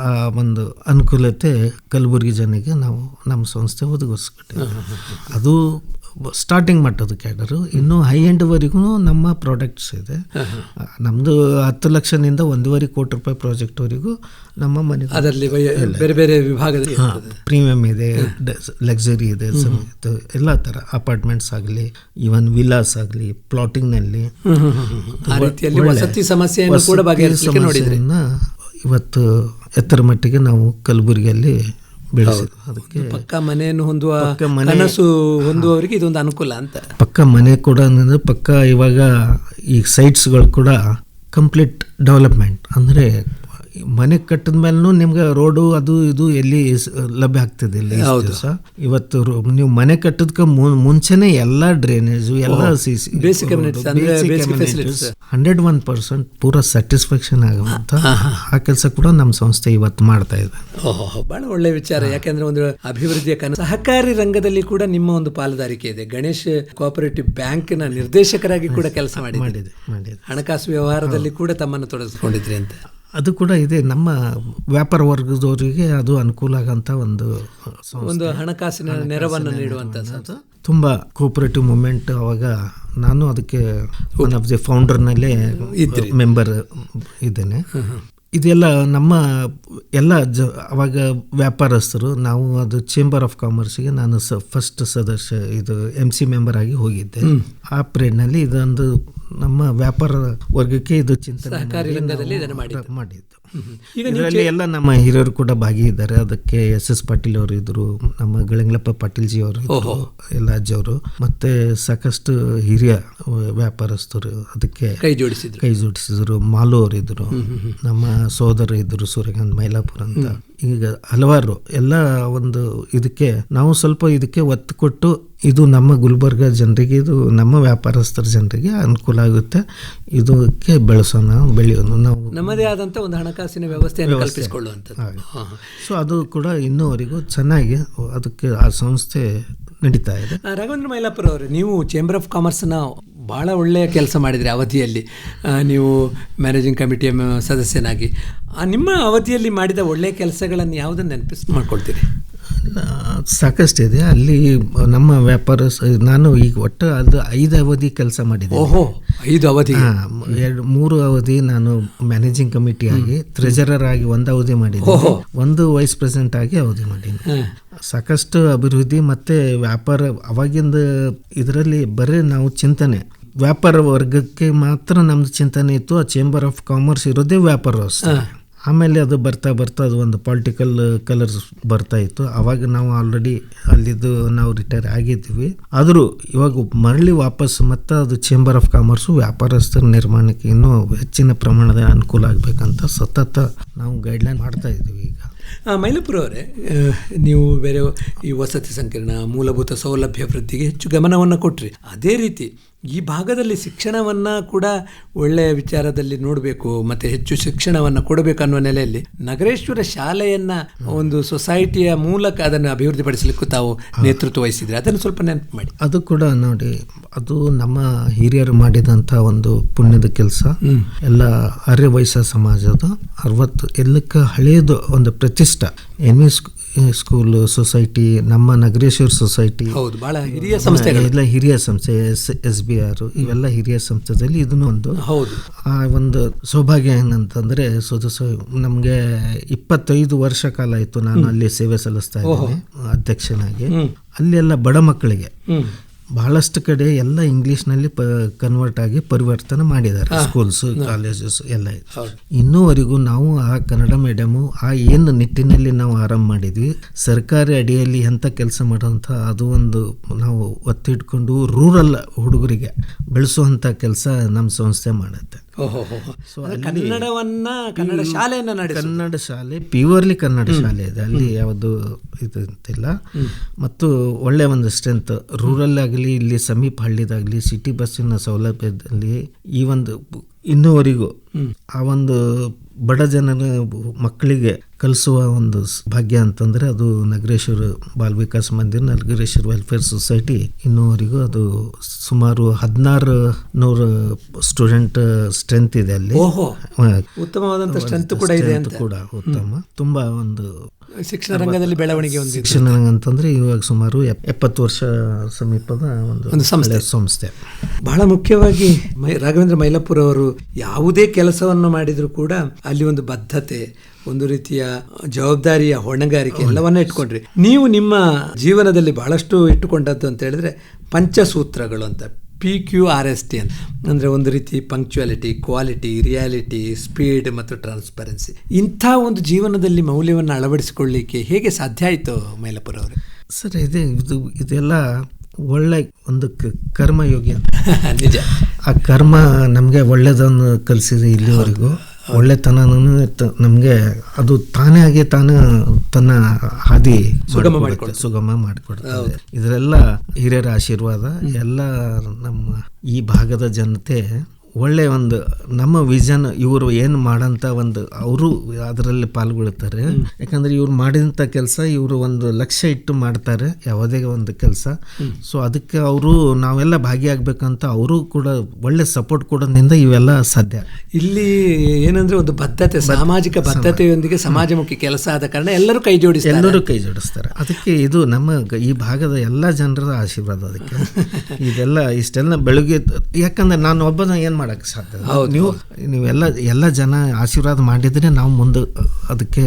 ಆ ಒಂದು ಅನುಕೂಲತೆ ಕಲಬುರಗಿ ಜನಕ್ಕೆ ನಾವು ನಮ್ಮ ಸಂಸ್ಥೆ ಒದಗಿಸ್ಕೊಟ್ಟಿದ್ದೀವಿ. ಅದು ಸ್ಟಾರ್ಟಿಂಗ್ ಮಟ್ಟದ ಕ್ಯಾಡರು. ಇನ್ನು ಹೈ ಎಂಡ್ವರೆಗೂ ನಮ್ಮ ಪ್ರಾಡಕ್ಟ್ಸ್ ಇದೆ. ನಮ್ಮದು 10 ಲಕ್ಷದಿಂದ 1.5 ಕೋಟಿ ರೂಪಾಯಿ ಪ್ರಾಜೆಕ್ಟ್ವರೆಗೂ ನಮ್ಮ ಮನೆ, ಅದರಲ್ಲಿ ಬೇರೆ ಬೇರೆ ವಿಭಾಗದಲ್ಲಿ ಪ್ರೀಮಿಯಂ ಇದೆ, ಲಕ್ಸುರಿ ಇದೆ, ಎಲ್ಲ ಥರ ಅಪಾರ್ಟ್ಮೆಂಟ್ಸ್ ಆಗಲಿ, ಈವನ್ ವಿಲಾಸ್ ಆಗಲಿ, ಪ್ಲಾಟಿಂಗ್ನಲ್ಲಿ ಇವತ್ತು ಎತ್ತರ ಮಟ್ಟಿಗೆ ನಾವು ಕಲಬುರಗಿಯಲ್ಲಿ ಬೆಳೆಸಿದ್ವಿ. ಅದಕ್ಕೆ ಪಕ್ಕ ಮನೆಯನ್ನು ಹೊಂದುವವರಿಗೆ ಇದೊಂದು ಅನುಕೂಲ ಅಂತ. ಪಕ್ಕ ಮನೆ ಕೂಡ ಪಕ್ಕ ಇವಾಗ ಈ ಸೈಟ್ಸ್ಗಳು ಕೂಡ ಕಂಪ್ಲೀಟ್ ಡೆವಲಪ್ಮೆಂಟ್. ಅಂದರೆ ಮನೆ ಕಟ್ಟಿದ ಮೇಲೂ ನಿಮ್ಗೆ ರೋಡು ಅದು ಇದು ಎಲ್ಲಿ ಲಭ್ಯ ಆಗ್ತಿದ್ದಿಲ್ಲ. ಇವತ್ತು ನೀವು ಮನೆ ಕಟ್ಟೋದಕ್ಕೆ ಮುಂಚೆನೆ ಎಲ್ಲ ಡ್ರೈನೇಜು, ಎಲ್ಲ CC 101% ಪೂರ ಸ್ಯಾಟಿಸ್ಫ್ಯಾಕ್ಷನ್ ಆಗುವಂತ ಆ ಕೆಲಸ ಕೂಡ ನಮ್ಮ ಸಂಸ್ಥೆ ಇವತ್ತು ಮಾಡ್ತಾ ಇದೆ. ಬಹಳ ಒಳ್ಳೆ ವಿಚಾರ. ಯಾಕೆಂದ್ರೆ ಒಂದು ಅಭಿವೃದ್ಧಿಯ ಕನಸು. ಸಹಕಾರಿ ರಂಗದಲ್ಲಿ ಕೂಡ ನಿಮ್ಮ ಒಂದು ಪಾಲುದಾರಿಕೆ ಇದೆ. ಗಣೇಶ್ ಕೋಆಪರೇಟಿವ್ ಬ್ಯಾಂಕ್ನ ನಿರ್ದೇಶಕರಾಗಿ ಕೂಡ ಕೆಲಸ ಮಾಡಿದೆ. ಹಣಕಾಸು ವ್ಯವಹಾರದಲ್ಲಿ ಕೂಡ ತಮ್ಮನ್ನು ತೊಡಗಿಸಿಕೊಂಡಿದ್ರಿ ಅಂತ. ಅದು ಕೂಡ ಇದೆ. ನಮ್ಮ ವ್ಯಾಪಾರ ವರ್ಗದವರಿಗೆ ಅದು ಅನುಕೂಲ ಆಗಂತ ಒಂದು ಹಣಕಾಸಿನ ನೆರವನ್ನು ನೀಡುವಂಥದ್ದು. ತುಂಬ ಕೋಆಪರೇಟಿವ್ ಮೂವ್ಮೆಂಟ್. ಅವಾಗ ನಾನು ಅದಕ್ಕೆ ಒನ್ ಆಫ್ ದಿ ಫೌಂಡರ್ನಲ್ಲೇ ಮೆಂಬರ್ ಇದ್ದೇನೆ. ಇದೆಲ್ಲ ನಮ್ಮ ಎಲ್ಲ ಅವಾಗ ವ್ಯಾಪಾರಸ್ಥರು ನಾವು ಅದು ಚೇಂಬರ್ ಆಫ್ ಕಾಮರ್ಸ್ಗೆ ನಾನು ಫಸ್ಟ್ ಸದಸ್ಯ ಇದು MC ಮೆಂಬರ್ ಆಗಿ ಹೋಗಿದ್ದೆ. ಆ ಪೀರಿಯಡ್ನಲ್ಲಿ ಇದೊಂದು ನಮ್ಮ ವ್ಯಾಪಾರ ವರ್ಗಕ್ಕೆ ಇದು ಚಿಂತನೆ ಮಾಡಿದ್ದು. ಇದರಲ್ಲಿ ಎಲ್ಲ ನಮ್ಮ ಹಿರಿಯರು ಕೂಡ ಭಾಗಿಯಿದ್ದಾರೆ. ಅದಕ್ಕೆ SS ಪಾಟೀಲ್ ಅವರು ಇದ್ರು, ನಮ್ಮ ಗಳಿಂಗ್ಲಪ್ಪ ಪಾಟೀಲ್ಜಿ ಅವರು ಇದ್ರು, ಎಲ್ಲ ಅಜ್ಜವರು, ಮತ್ತೆ ಸಾಕಷ್ಟು ಹಿರಿಯ ವ್ಯಾಪಾರಸ್ಥರು ಅದಕ್ಕೆ ಕೈ ಜೋಡಿಸಿದ್ರು. ಮಾಲು ಅವರು ಇದ್ರು, ನಮ್ಮ ಸೋದರ ಇದ್ರು ಸೂರ್ಯಕಾಂತ್ ಮೈಲಾಪುರ ಅಂತ. ಈಗ ಹಲವಾರು ಎಲ್ಲ ಒಂದು ಇದಕ್ಕೆ ನಾವು ಸ್ವಲ್ಪ ಇದಕ್ಕೆ ಒತ್ತು ಕೊಟ್ಟು ಇದು ನಮ್ಮ ಗುಲ್ಬರ್ಗ ಜನರಿಗೆ, ಇದು ನಮ್ಮ ವ್ಯಾಪಾರಸ್ಥರ ಜನರಿಗೆ ಅನುಕೂಲ ಆಗುತ್ತೆ, ಇದಕ್ಕೆ ಬೆಳೆಯೋಣ ನಾವು ನಮ್ಮದೇ ಆದಂಥ ಒಂದು ಹಣಕಾಸಿನ ವ್ಯವಸ್ಥೆಯನ್ನು ಕಲ್ಪಿಸಿಕೊಳ್ಳುವಂಥದ್ದು. ಸೊ ಅದು ಕೂಡ ಇನ್ನೂವರೆಗೂ ಚೆನ್ನಾಗಿ ಅದಕ್ಕೆ ಆ ಸಂಸ್ಥೆ ನಡೀತಾ ಇದೆ. ರಾಘವೇಂದ್ರ ಮೈಲಾಪುರ ಅವರೇ, ನೀವು ಚೇಂಬರ್ ಆಫ್ ಕಾಮರ್ಸ್ನ ಭಾಳ ಒಳ್ಳೆಯ ಕೆಲಸ ಮಾಡಿದ್ರಿ ಅವಧಿಯಲ್ಲಿ. ನೀವು ಮ್ಯಾನೇಜಿಂಗ್ ಕಮಿಟಿಯ ಸದಸ್ಯನಾಗಿ ನಿಮ್ಮ ಅವಧಿಯಲ್ಲಿ ಮಾಡಿದ ಒಳ್ಳೆಯ ಕೆಲಸಗಳನ್ನು ಯಾವುದನ್ನು ಮಾಡ್ಕೊಳ್ತೀರಿ? ಸಾಕಷ್ಟಿದೆ. ಅಲ್ಲಿ ನಮ್ಮ ವ್ಯಾಪಾರ ನಾನು ಈಗ ಒಟ್ಟು ಅದು 5 ಅವಧಿ ಕೆಲಸ ಮಾಡಿದ್ದೆ. ಓಹೋ, 5 ಅವಧಿ? 3 ಅವಧಿ ನಾನು ಮ್ಯಾನೇಜಿಂಗ್ ಕಮಿಟಿ ಆಗಿ, ಟ್ರೆಜರರ್ ಆಗಿ 1 ಅವಧಿ ಮಾಡಿದ್ದೀನಿ, 1 ವೈಸ್ ಪ್ರೆಸಿಡೆಂಟ್ ಆಗಿ ಅವಧಿ ಮಾಡೀನಿ. ಸಾಕಷ್ಟು ಅಭಿವೃದ್ಧಿ ಮತ್ತು ವ್ಯಾಪಾರ ಅವಾಗಿಂದ ಇದರಲ್ಲಿ ಬರೀ ನಾವು ಚಿಂತನೆ ವ್ಯಾಪಾರ ವರ್ಗಕ್ಕೆ ಮಾತ್ರ ನಮ್ದು ಚಿಂತನೆ ಇತ್ತು. ಆ ಚೇಂಬರ್ ಆಫ್ ಕಾಮರ್ಸ್ ಇರೋದೇ ವ್ಯಾಪಾರ ವ್ಯವಸ್ಥೆ. ಆಮೇಲೆ ಅದು ಬರ್ತಾ ಅದು ಒಂದು ಪೊಲಿಟಿಕಲ್ ಕಲರ್ಸ್ ಬರ್ತಾ ಇತ್ತು. ಆವಾಗ ನಾವು ಆಲ್ರೆಡಿ ಅಲ್ಲಿದ್ದು ನಾವು ರಿಟೈರ್ ಆಗಿದ್ವಿ. ಆದರೂ ಇವಾಗ ಮರಳಿ ವಾಪಸ್ ಮತ್ತೆ ಅದು ಚೇಂಬರ್ ಆಫ್ ಕಾಮರ್ಸು ವ್ಯಾಪಾರಸ್ಥರ ನಿರ್ಮಾಣಕ್ಕೆ ಇನ್ನೂ ಹೆಚ್ಚಿನ ಪ್ರಮಾಣದ ಅನುಕೂಲ ಆಗಬೇಕಂತ ಸತತ ನಾವು ಗೈಡ್ಲೈನ್ ಮಾಡ್ತಾ ಇದ್ದೀವಿ. ಈಗ ಮೈಲಾಪುರ ಅವರೇ, ನೀವು ಬೇರೆ ಈ ವಸತಿ ಸಂಕೀರ್ಣ, ಮೂಲಭೂತ ಸೌಲಭ್ಯ ವೃದ್ಧಿಗೆ ಹೆಚ್ಚು ಗಮನವನ್ನು ಕೊಟ್ಟರೆ, ಅದೇ ರೀತಿ ಈ ಭಾಗದಲ್ಲಿ ಶಿಕ್ಷಣವನ್ನು ಕೂಡ ಒಳ್ಳೆಯ ವಿಚಾರದಲ್ಲಿ ನೋಡಬೇಕು ಮತ್ತು ಹೆಚ್ಚು ಶಿಕ್ಷಣವನ್ನು ಕೊಡಬೇಕು ಅನ್ನೋ ನೆಲೆಯಲ್ಲಿ ನಗರೇಶ್ವರ ಶಾಲೆಯನ್ನು ಒಂದು ಸೊಸೈಟಿಯ ಮೂಲಕ ಅದನ್ನು ಅಭಿವೃದ್ಧಿಪಡಿಸಲಿಕ್ಕೂ ತಾವು ನೇತೃತ್ವ ವಹಿಸಿದರೆ, ಅದನ್ನು ಸ್ವಲ್ಪ ನೆನಪು ಮಾಡಿ. ಅದು ಕೂಡ ನೋಡಿ, ಅದು ನಮ್ಮ ಹಿರಿಯರು ಮಾಡಿದಂಥ ಒಂದು ಪುಣ್ಯದ ಕೆಲಸ. ಎಲ್ಲ ಆರ್ಯವೈಶ್ಯ ಸಮಾಜದ 60 ಎಲ್ಲಕ್ಕೆ ಹಳೆಯದು ಒಂದು ಪ್ರತಿಷ್ಠೆ ಎನ್ವಿ ಸ್ಕೂಲ್ ಸೊಸೈಟಿ, ನಮ್ಮ ನಗರೇಶ್ವರ ಸೊಸೈಟಿ, ಹೌದು, ಬಹಳ ಹಿರಿಯ ಸಂಸ್ಥೆ, ಎಲ್ಲ ಹಿರಿಯ ಸಂಸ್ಥೆ, SBR ಇವೆಲ್ಲ ಹಿರಿಯ ಸಂಸ್ಥೆದಲ್ಲಿ ಇದನ್ನು ಒಂದು ಆ ಒಂದು ಸೌಭಾಗ್ಯ ಏನಂತಂದ್ರೆ, ನಮಗೆ 25 ವರ್ಷ ಕಾಲ ಆಯಿತು ನಾನು ಅಲ್ಲಿ ಸೇವೆ ಸಲ್ಲಿಸ್ತಾ ಇದ್ದೀನಿ ಅಧ್ಯಕ್ಷನಾಗಿ. ಅಲ್ಲಿ ಎಲ್ಲ ಬಡ ಮಕ್ಕಳಿಗೆ ಬಹಳಷ್ಟು ಕಡೆ ಎಲ್ಲ ಇಂಗ್ಲೀಷ್ನಲ್ಲಿ ಕನ್ವರ್ಟ್ ಆಗಿ ಪರಿವರ್ತನೆ ಮಾಡಿದ್ದಾರೆ, ಸ್ಕೂಲ್ಸ್, ಕಾಲೇಜಸ್ ಎಲ್ಲ. ಇನ್ನೂವರೆಗೂ ನಾವು ಆ ಕನ್ನಡ ಮೀಡಿಯಮು ಆ ಏನು ನಿಟ್ಟಿನಲ್ಲಿ ನಾವು ಆರಂಭ ಮಾಡಿದ್ವಿ, ಸರ್ಕಾರಿ ಅಡಿಯಲ್ಲಿ ಎಂಥ ಕೆಲಸ ಮಾಡೋಂಥ ಅದು ಒಂದು ನಾವು ಒತ್ತಿಟ್ಕೊಂಡು ರೂರಲ್ ಹುಡುಗರಿಗೆ ಬೆಳೆಸುವಂಥ ಕೆಲಸ ನಮ್ಮ ಸಂಸ್ಥೆ ಮಾಡುತ್ತೆ. ಕನ್ನಡ ಶಾಲೆ ಪ್ಯೂರ್ಲಿ ಕನ್ನಡ ಶಾಲೆ ಇದೆ, ಅಲ್ಲಿ ಯಾವುದು ಇದು ಅಂತಿಲ್ಲ. ಮತ್ತು ಒಳ್ಳೆ ಒಂದು ಸ್ಟ್ರೆಂತ್ ರೂರಲ್ ಆಗಲಿ, ಇಲ್ಲಿ ಸಮೀಪ ಹಳ್ಳಿದಾಗಲಿ, ಸಿಟಿ ಬಸ್ಸಿನ ಸೌಲಭ್ಯದಲ್ಲಿ ಈ ಒಂದು ಇನ್ನೂವರೆಗೂ ಆ ಒಂದು ಬಡ ಜನರ ಮಕ್ಕಳಿಗೆ ಕಲಿಸುವ ಒಂದು ಭಾಗ್ಯ ಅಂತಂದರೆ ಅದು ನಗರೇಶ್ವರ ಬಾಲ್ ವಿಕಾಸ್ ಮಂದಿರ, ನಗರೇಶ್ವರ ವೆಲ್ಫೇರ್ ಸೊಸೈಟಿ. ಇನ್ನೂವರೆಗೂ ಅದು ಸುಮಾರು 1600 ಸ್ಟೂಡೆಂಟ್ ಸ್ಟ್ರೆಂತ್ ಇದೆ ಅಲ್ಲಿ. ಉತ್ತಮವಾದಂಥ ಸ್ಟ್ರೆಂತ್ ಕೂಡ ಇದೆ ಅಂತ ಕೂಡ ಉತ್ತಮ. ತುಂಬ ಒಂದು ಶಿಕ್ಷಣ ರಂಗದಲ್ಲಿ ಬೆಳವಣಿಗೆ ಒಂದು ಶಿಕ್ಷಣ ರಂಗ ಅಂತಂದರೆ ಇವಾಗ ಸುಮಾರು 70 ವರ್ಷ ಸಮೀಪದ ಒಂದು ಸಂಸ್ಥೆ. ಬಹಳ ಮುಖ್ಯವಾಗಿ ರಾಘವೇಂದ್ರ ಮೈಲಾಪುರ ಅವರು ಯಾವುದೇ ಕೆಲಸವನ್ನು ಮಾಡಿದರೂ ಕೂಡ ಅಲ್ಲಿ ಒಂದು ಬದ್ಧತೆ, ಒಂದು ರೀತಿಯ ಜವಾಬ್ದಾರಿಯ ಹೊಣೆಗಾರಿಕೆ ಎಲ್ಲವನ್ನ ಇಟ್ಕೊಂಡ್ರಿ. ನೀವು ನಿಮ್ಮ ಜೀವನದಲ್ಲಿ ಬಹಳಷ್ಟು ಇಟ್ಟುಕೊಂಡದ್ದು ಅಂತ ಹೇಳಿದ್ರೆ ಪಂಚಸೂತ್ರಗಳು ಅಂತ, PQRST ಅಂತ. ಅಂದರೆ ಒಂದು ರೀತಿ ಪಂಕ್ಚುಯಾಲಿಟಿ, ಕ್ವಾಲಿಟಿ, ರಿಯಾಲಿಟಿ, ಸ್ಪೀಡ್ ಮತ್ತು ಟ್ರಾನ್ಸ್ಪರೆನ್ಸಿ. ಇಂಥ ಒಂದು ಜೀವನದಲ್ಲಿ ಮೌಲ್ಯವನ್ನು ಅಳವಡಿಸಿಕೊಳ್ಳಲಿಕ್ಕೆ ಹೇಗೆ ಸಾಧ್ಯ ಆಯಿತು ಮೈಲಾಪುರ ಅವರೇ? ಸರ್, ಇದೆಲ್ಲ ಒಳ್ಳೆ ಒಂದು ಕರ್ಮಯೋಗಿ ಅಂತ. ನಿಜ, ಆ ಕರ್ಮ ನಮಗೆ ಒಳ್ಳೆಯದನ್ನು ಕಲಿಸಿದೆ. ಇಲ್ಲಿವರೆಗೂ ಒಳ್ಳೆತನೂ ನಮಗೆ ಅದು ತಾನೇ ಆಗಿ ತನ್ನ ಹಾದಿ ಸುಗಮ ಮಾಡಿಕೊಡ್ತದೆ. ಇದರೆಲ್ಲ ಹಿರಿಯರ ಆಶೀರ್ವಾದ. ಎಲ್ಲ ನಮ್ಮ ಈ ಭಾಗದ ಜನತೆ ಒಳ್ಳೆ ಒಂದು ನಮ್ಮ ವಿಷನ್, ಇವರು ಏನು ಮಾಡಂತ ಒಂದು ಅವರು ಅದರಲ್ಲಿ ಪಾಲ್ಗೊಳ್ತಾರೆ. ಯಾಕಂದರೆ ಇವ್ರು ಮಾಡಿದಂಥ ಕೆಲಸ ಇವರು ಒಂದು ಲಕ್ಷ್ಯ ಇಟ್ಟು ಮಾಡ್ತಾರೆ ಯಾವುದೇ ಒಂದು ಕೆಲಸ. ಸೊ ಅದಕ್ಕೆ ಅವರು ನಾವೆಲ್ಲ ಭಾಗಿಯಾಗಬೇಕಂತ ಅವರು ಕೂಡ ಒಳ್ಳೆ ಸಪೋರ್ಟ್ ಕೊಡೋದ್ರಿಂದ ಇವೆಲ್ಲ ಸಾಧ್ಯ. ಇಲ್ಲಿ ಏನಂದ್ರೆ ಒಂದು ಬದ್ಧತೆ, ಸಾಮಾಜಿಕ ಬದ್ಧತೆಯೊಂದಿಗೆ ಸಮಾಜಮುಖಿ ಕೆಲಸ ಆದ ಕಾರಣ ಎಲ್ಲರೂ ಕೈ ಜೋಡಿಸ್ತಾರೆ. ಅದಕ್ಕೆ ಇದು ನಮ್ಮ ಈ ಭಾಗದ ಎಲ್ಲ ಜನರ ಆಶೀರ್ವಾದ. ಅದಕ್ಕೆ ಇದೆಲ್ಲ ಇಷ್ಟೆಲ್ಲ ಬೆಳಗ್ಗೆ, ಯಾಕಂದ್ರೆ ನಾನು ಒಬ್ಬನ ಏನು ಮಾಡಕ್ಕೆ ಸಾಧ್ಯ. ನೀವೆಲ್ಲ ಜನ ಆಶೀರ್ವಾದ ಮಾಡಿದ್ರೆ ನಾವು ಮುಂದೆ ಅದಕ್ಕೆ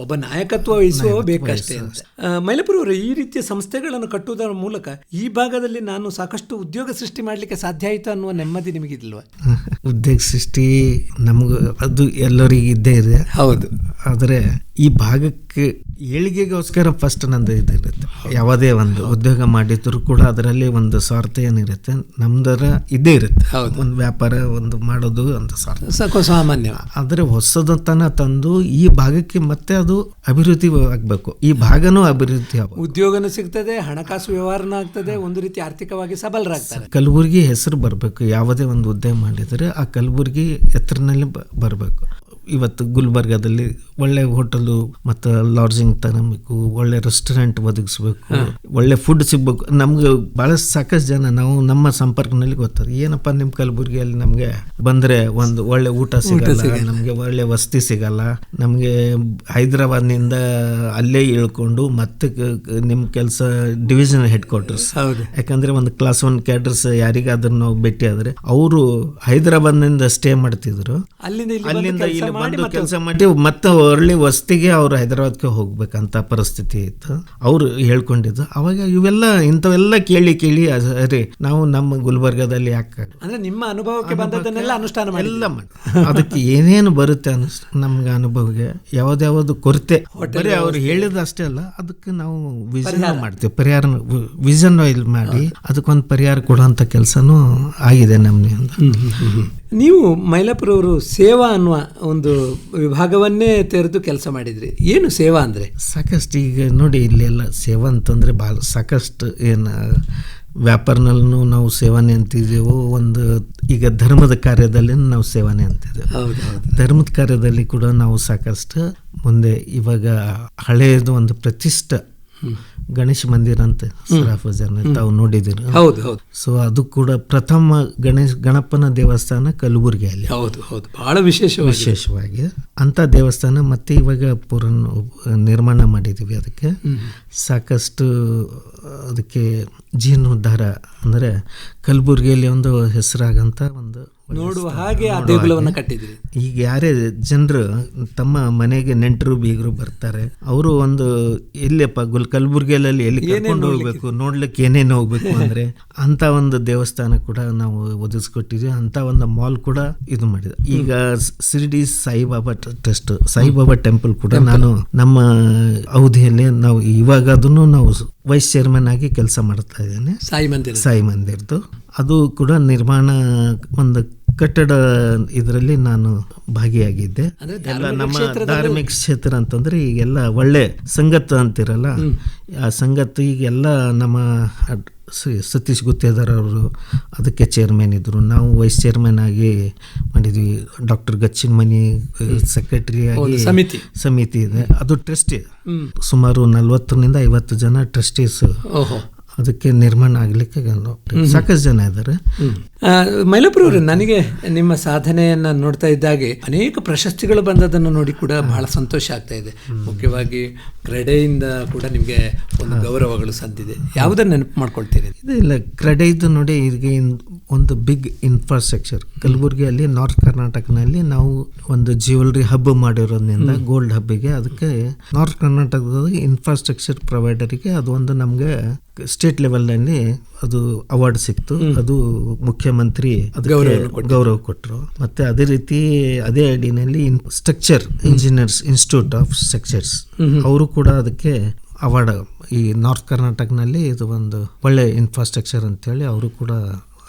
ಒಬ್ಬ ನಾಯಕತ್ವ ವಹಿಸುವ ಬೇಕಷ್ಟೇ ಅಂತ. ಮೈಲಾಪುರ ಅವರು, ಈ ರೀತಿಯ ಸಂಸ್ಥೆಗಳನ್ನು ಕಟ್ಟುವುದರ ಮೂಲಕ ಈ ಭಾಗದಲ್ಲಿ ನಾನು ಸಾಕಷ್ಟು ಉದ್ಯೋಗ ಸೃಷ್ಟಿ ಮಾಡಲಿಕ್ಕೆ ಸಾಧ್ಯ ಆಯಿತು ಅನ್ನುವ ನೆಮ್ಮದಿ ನಿಮಗಿಲ್ವಾ? ಉದ್ಯೋಗ ಸೃಷ್ಟಿ ನಮ್ಗೆ ಅದು ಎಲ್ಲರಿಗೂ ಇದ್ದೇ ಇದೆ. ಹೌದು. ಆದರೆ ಈ ಭಾಗಕ್ಕೆ ಏಳಿಗೆಗೋಸ್ಕರ ಫಸ್ಟ್ ನಂದು ಇದಿರುತ್ತೆ. ಯಾವುದೇ ಒಂದು ಉದ್ಯೋಗ ಮಾಡಿದ್ರು ಕೂಡ ಅದರಲ್ಲಿ ಒಂದು ಸ್ವಾರ್ಥ ಏನಿರುತ್ತೆ, ನಮ್ದರ ಇದ್ದೇ ಇರುತ್ತೆ. ಒಂದು ವ್ಯಾಪಾರ ಒಂದು ಮಾಡೋದು ಅಂತ ಸ್ವಾರ್ಥ ಸಾಮಾನ್ಯ. ಆದರೆ ಹೊಸದತನ ತಂದು ಈ ಭಾಗಕ್ಕೆ ಮತ್ತೆ ಅದು ಅಭಿವೃದ್ಧಿ ಆಗಬೇಕು. ಈ ಭಾಗನೂ ಅಭಿವೃದ್ಧಿ ಆಗಬೇಕು, ಉದ್ಯೋಗನೂ ಸಿಗ್ತದೆ, ಹಣಕಾಸು ವ್ಯವಹಾರನೂ ಆಗ್ತದೆ, ಒಂದು ರೀತಿ ಆರ್ಥಿಕವಾಗಿ ಸಬಲರಾಗ್ತಾರೆ. ಕಲಬುರಗಿ ಹೆಸರು ಬರಬೇಕು. ಯಾವುದೇ ಒಂದು ಉದ್ಯೋಗ ಮಾಡಿದರೆ ಆ ಕಲಬುರಗಿ ಎತ್ತರನಲ್ಲಿ ಬರಬೇಕು. ಇವತ್ತು ಗುಲ್ಬರ್ಗಾದಲ್ಲಿ ಒಳ್ಳೆ ಹೋಟೆಲು ಮತ್ತು ಲಾಡ್ಜಿಂಗ್ ತರಬೇಕು, ಒಳ್ಳೆ ರೆಸ್ಟೋರೆಂಟ್ ಒದಗಿಸ್ಬೇಕು, ಒಳ್ಳೆ ಫುಡ್ ಸಿಗ್ಬೇಕು. ನಮ್ಗೆ ಬಹಳಷ್ಟು ಸಾಕಷ್ಟು ಜನ ನಾವು ನಮ್ಮ ಸಂಪರ್ಕದಲ್ಲಿ ಗೊತ್ತದೆ, ಏನಪ್ಪ ನಿಮ್ಮ ಕಲಬುರಗಿಯಲ್ಲಿ ನಮಗೆ ಬಂದರೆ ಒಂದು ಒಳ್ಳೆ ಊಟ ಸಿಗಲ್ಲ, ನಮಗೆ ಒಳ್ಳೆ ವಸತಿ ಸಿಗಲ್ಲ, ನಮಗೆ ಹೈದರಾಬಾದ್ನಿಂದ ಅಲ್ಲೇ ಇಳ್ಕೊಂಡು ಮತ್ತೆ ನಿಮ್ಮ ಕೆಲಸ ಡಿವಿಷನ್ ಹೆಡ್ ಕ್ವಾರ್ಟರ್ಸ್. ಯಾಕಂದ್ರೆ ಒಂದು ಕ್ಲಾಸ್ 1 ಕ್ಯಾಡರ್ಸ್ ಯಾರಿಗಾದ್ರೂ ನಾವು ಭೇಟಿ ಆದ್ರೆ ಅವರು ಹೈದರಾಬಾದ್ನಿಂದ ಸ್ಟೇ ಮಾಡ್ತಿದ್ರು, ಅಲ್ಲಿಂದ ಇಲ್ಲಿ ಬಂದು ಕೆಲಸ ಮಾಡಿ ಮತ್ತೆ ಒಳ್ಳೆ ವಸತಿಗೆ ಅವ್ರು ಹೈದರಾಬಾದ್ಗೆ ಹೋಗ್ಬೇಕಂತ ಪರಿಸ್ಥಿತಿ ಇತ್ತು. ಅವ್ರು ಹೇಳ್ಕೊಂಡಿದ್ದು ಅವಾಗ ಇವೆಲ್ಲ ಇಂಥವೆಲ್ಲ ಕೇಳಿ ಅರೆ ನಾವು ನಮ್ಮ ಗುಲ್ಬರ್ಗಾದಲ್ಲಿ ಯಾಕೆ ಅಂದ್ರೆ ನಿಮ್ಮ ಅನುಭವಕ್ಕೆ ಬಂದದನ್ನೆಲ್ಲ ಅನುಷ್ಠಾನ ಎಲ್ಲ ಮಾಡಿ ಅದಕ್ಕೆ ಏನೇನು ಬರುತ್ತೆ ನಮ್ಗೆ ಅನುಭವಕ್ಕೆ ಯಾವ್ದಾವ್ದು ಕೊರತೆ ಬರೀ ಅವ್ರು ಹೇಳಿದ ಅಷ್ಟೇ ಅಲ್ಲ, ಅದಕ್ಕೆ ನಾವು ವಿಷನ್ ಮಾಡ್ತೀವಿ, ಪರಿಹಾರ ವಿಷನ್ ಇಲ್ಲಿ ಮಾಡಿ ಅದಕ್ಕೊಂದು ಪರಿಹಾರ ಕೊಡುವಂತ ಕೆಲಸನೂ ಆಗಿದೆ ನಮ್ಮಿಂದ. ನೀವು ಮೈಲಾಪುರವರು ಸೇವಾ ಅನ್ನುವ ಒಂದು ವಿಭಾಗವನ್ನೇ ತೆರೆದು ಕೆಲಸ ಮಾಡಿದ್ರಿ. ಏನು ಸೇವಾ ಅಂದರೆ? ಸಾಕಷ್ಟು ಈಗ ನೋಡಿ ಇಲ್ಲಿ ಎಲ್ಲ ಸೇವಾ ಅಂತಂದರೆ ಭಾಳ ಸಾಕಷ್ಟು ಏನು ವ್ಯಾಪಾರನಲ್ಲೂ ನಾವು ಸೇವಾನೆ ಅಂತಿದ್ದೀವೋ, ಒಂದು ಈಗ ಧರ್ಮದ ಕಾರ್ಯದಲ್ಲಿ ನಾವು ಸೇವಾನೆ ಅಂತಿದ್ದೇವೆ. ಧರ್ಮದ ಕಾರ್ಯದಲ್ಲಿ ಕೂಡ ನಾವು ಸಾಕಷ್ಟು ಮುಂದೆ ಇವಾಗ ಹಳೆಯದು ಒಂದು ಪ್ರತಿಷ್ಠ ಗಣೇಶ ಮಂದಿರ ಅಂತ ತಾವು ನೋಡಿದಿರಿ. ಸೊ ಅದು ಕೂಡ ಪ್ರಥಮ ಗಣಪನ ದೇವಸ್ಥಾನ ಕಲಬುರಗಿಯಲ್ಲಿ. ಬಹಳ ವಿಶೇಷವಾಗಿ ಅಂತ ದೇವಸ್ಥಾನ ಮತ್ತೆ ಇವಾಗ ನಿರ್ಮಾಣ ಮಾಡಿದೀವಿ. ಅದಕ್ಕೆ ಸಾಕಷ್ಟು ಅದಕ್ಕೆ ಜೀರ್ಣೋದ್ಧಾರ ಅಂದರೆ ಕಲಬುರಗಿಯಲ್ಲಿ ಒಂದು ಹೆಸರಾಗಂತ ಒಂದು ನೋಡುವ ಹಾಗೆ ಆ ದೇಗುಲವನ್ನು ಕಟ್ಟಿದ್ರಿ. ಈಗ ಯಾರೇ ಜನರು ತಮ್ಮ ಮನೆಗೆ ನೆಂಟರು ಬೀಗರು ಬರ್ತಾರೆ, ಅವರು ಒಂದು ಎಲ್ಲಿಯಪ್ಪ ಕಲಬುರಗಿಯಲ್ಲಿ ಎಲ್ಲಿ ಕರ್ಕೊಂಡು ಹೋಗ್ಬೇಕು, ನೋಡ್ಲಿಕ್ಕೆ ಏನೇನು ಹೋಗ್ಬೇಕು ಅಂದ್ರೆ ಅಂತ ಒಂದು ದೇವಸ್ಥಾನ ಕೂಡ ನಾವು ಒದಗಿಸ್ಕೊಟ್ಟಿದ್ವಿ. ಅಂತ ಒಂದು ಮಾಲ್ ಕೂಡ ಇದು ಮಾಡಿದೆ. ಈಗ ಶಿರ್ಡಿ ಸಾಯಿಬಾಬಾ ಟ್ರಸ್ಟ್, ಸಾಯಿಬಾಬಾ ಟೆಂಪಲ್ ಕೂಡ ನಾನು ನಮ್ಮ ಅವಧಿಯಲ್ಲಿ ನಾವು ಇವಾಗ ಅದನ್ನು ನಾವು ವೈಸ್ ಚೇರ್ಮನ್ ಆಗಿ ಕೆಲಸ ಮಾಡ್ತಾ ಇದ್ದೇನೆ. ಸಾಯಿ ಮಂದಿರದ್ದು ಅದು ಕೂಡ ನಿರ್ಮಾಣ ಒಂದು ಕಟ್ಟಡ ಇದರಲ್ಲಿ ನಾನು ಭಾಗಿಯಾಗಿದ್ದೆ. ಎಲ್ಲ ನಮ್ಮ ಧಾರ್ಮಿಕ ಕ್ಷೇತ್ರ ಅಂತಂದ್ರೆ ಈಗೆಲ್ಲ ಒಳ್ಳೆ ಸಂಗತ್ ಅಂತಿರಲ್ಲ, ಆ ಸಂಗತ್ ಈಗೆಲ್ಲ ನಮ್ಮ ಸತೀಶ್ ಗುತ್ತೇದಾರ್ ಅವರು ಅದಕ್ಕೆ ಚೇರ್ಮನ್ ಇದ್ರು, ನಾವು ವೈಸ್ ಚೇರ್ಮನ್ ಆಗಿ ಮಾಡಿದ್ವಿ. ಡಾಕ್ಟರ್ ಗಚ್ಚಿನ ಮನಿ ಸೆಕ್ರೆಟರಿ ಆಗಿ ಸಮಿತಿ ಇದೆ, ಅದು ಟ್ರಸ್ಟಿ. ಸುಮಾರು 40 to 50 ಜನ ಟ್ರಸ್ಟೀಸ್ ಅದಕ್ಕೆ ನಿರ್ಮಾಣ ಆಗ್ಲಿಕ್ಕೆ ಸಾಕಷ್ಟು ಜನ ಇದ್ದಾರೆ. ಮೈಲಾಪುರವ್ರೆ, ನನಗೆ ನಿಮ್ಮ ಸಾಧನೆಯನ್ನ ನೋಡ್ತಾ ಇದ್ದಾಗೆ ಅನೇಕ ಪ್ರಶಸ್ತಿಗಳು ಬಂದದನ್ನು ನೋಡಿ ಕೂಡ ಬಹಳ ಸಂತೋಷ ಆಗ್ತಾ ಇದೆ. ಮುಖ್ಯವಾಗಿ ಕ್ರೆಡೆಯಿಂದ ಕೂಡ ನಿಮಗೆ ಒಂದು ಗೌರವಗಳು ಸಂದಿದೆ. ಯಾವುದನ್ನು ನೆನಪು ಮಾಡ್ಕೊಳ್ತೀರಿ? ಇಲ್ಲ, ಕ್ರೆಡೆದು ನೋಡಿ, ಈಗ ಒಂದು ಬಿಗ್ ಇನ್ಫ್ರಾಸ್ಟ್ರಕ್ಚರ್ ಕಲಬುರಗಿಯಲ್ಲಿ ನಾರ್ತ್ ಕರ್ನಾಟಕನಲ್ಲಿ ನಾವು ಒಂದು ಜ್ಯುವೆಲ್ರಿ ಹಬ್ ಮಾಡಿರೋದ್ರಿಂದ ಗೋಲ್ಡ್ ಹಬ್ಬಿಗೆ ಅದಕ್ಕೆ ನಾರ್ತ್ ಕರ್ನಾಟಕದ ಇನ್ಫ್ರಾಸ್ಟ್ರಕ್ಚರ್ ಪ್ರೊವೈಡರಿಗೆ ಅದು ಒಂದು ನಮಗೆ ಸ್ಟೇಟ್ ಲೆವೆಲ್ನಲ್ಲಿ ಅದು ಅವಾರ್ಡ್ ಸಿಕ್ತು. ಅದು ಮುಖ್ಯಮಂತ್ರಿ ಗೌರವ ಕೊಟ್ಟರು. ಮತ್ತೆ ಅದೇ ರೀತಿ ಅದೇ ಅಡಿನಲ್ಲಿ structure engineers institute of structures ಅವರು ಕೂಡ ಅದಕ್ಕೆ ಅವಾರ್ಡ್, ಈ ನಾರ್ತ್ ಕರ್ನಾಟಕನಲ್ಲಿ ಇದು ಒಂದು ಒಳ್ಳೆ ಇನ್ಫ್ರಾಸ್ಟ್ರಕ್ಚರ್ ಅಂತೇಳಿ ಅವರು ಕೂಡ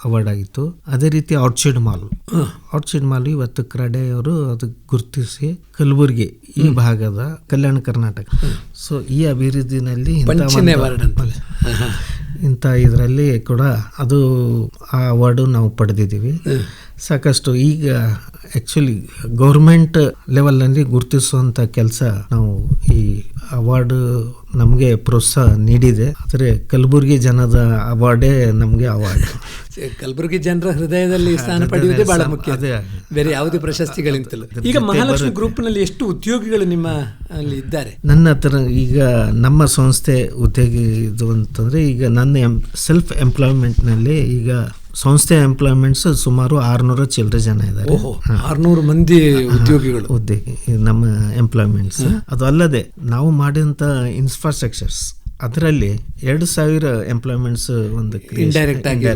ಅವಾರ್ಡ್ ಆಗಿತ್ತು. ಅದೇ ರೀತಿ ಔಟ್ಸೈಡ್ ಮಾಲ್ ಇವತ್ತು ಕ್ರಡೆ ಅವರು ಅದಕ್ಕೆ ಗುರುತಿಸಿ ಕಲಬುರಗಿ ಈ ಭಾಗದ ಕಲ್ಯಾಣ ಕರ್ನಾಟಕ, ಸೊ ಈ ಅಭಿವೃದ್ಧಿನಲ್ಲಿ ಇಂಥ ಇದರಲ್ಲಿ ಕೂಡ ಅದು ಆ ಅವಾರ್ಡು ನಾವು ಪಡೆದಿದ್ದೀವಿ. ಸಾಕಷ್ಟು ಈಗ ಆ್ಯಕ್ಚುಲಿ ಗೌರ್ಮೆಂಟ್ ಲೆವೆಲ್ನಲ್ಲಿ ಗುರುತಿಸುವಂಥ ಕೆಲಸ ನಾವು ಈ ಅವಾರ್ಡ್ ನಮಗೆ ಪ್ರೋತ್ಸಾಹ ನೀಡಿದೆ. ಆದರೆ ಕಲಬುರಗಿ ಜನದ ಅವಾರ್ಡೇ ನಮಗೆ ಅವಾರ್ಡ್. ಕಲಬುರಗಿ ಜನರ ಹೃದಯದಲ್ಲಿ ಸ್ಥಾನ ಪಡೆಯುವುದೇ ಬಹಳ ಮುಖ್ಯ, ಬೇರೆ ಯಾವುದೇ ಪ್ರಶಸ್ತಿಗಳಿಂತಲೂ. ಈಗ ಮಹಾಲಕ್ಷ್ಮಿ ಗ್ರೂಪ್ನಲ್ಲಿ ಎಷ್ಟು ಉದ್ಯೋಗಿಗಳು ನಿಮ್ಮ ಅಲ್ಲಿ ಇದ್ದಾರೆ? ನನ್ನ ಹತ್ರ ಈಗ ನಮ್ಮ ಸಂಸ್ಥೆ ಉದ್ಯೋಗಿ ಇದು ಅಂತಂದರೆ, ಈಗ ನನ್ನ ಸೆಲ್ಫ್ ಎಂಪ್ಲಾಯ್ಮೆಂಟ್ನಲ್ಲಿ ಈಗ ಸಂಸ್ಥೆ ಎಂಪ್ಲಾಯ್ಮೆಂಟ್ಸ್ ಸುಮಾರು 600 ಚಿಲ್ಲರೆ ಜನ ಇದ್ದಾರೆ. 600 ಮಂದಿ ಉದ್ಯೋಗಿಗಳು ನಮ್ಮ ಎಂಪ್ಲಾಯ್ಮೆಂಟ್ಸ್. ಅದು ಅಲ್ಲದೆ ನಾವು ಮಾಡಿದಂಥ ಇನ್ಫ್ರಾಸ್ಟ್ರಕ್ಚರ್ಸ್ ಅದರಲ್ಲಿ 2,000 ಎಂಪ್ಲಾಯ್ಮೆಂಟ್ಸ್ ಒಂದು ಇಂಡೈರೆಕ್ಟ್ ಆಗಿ,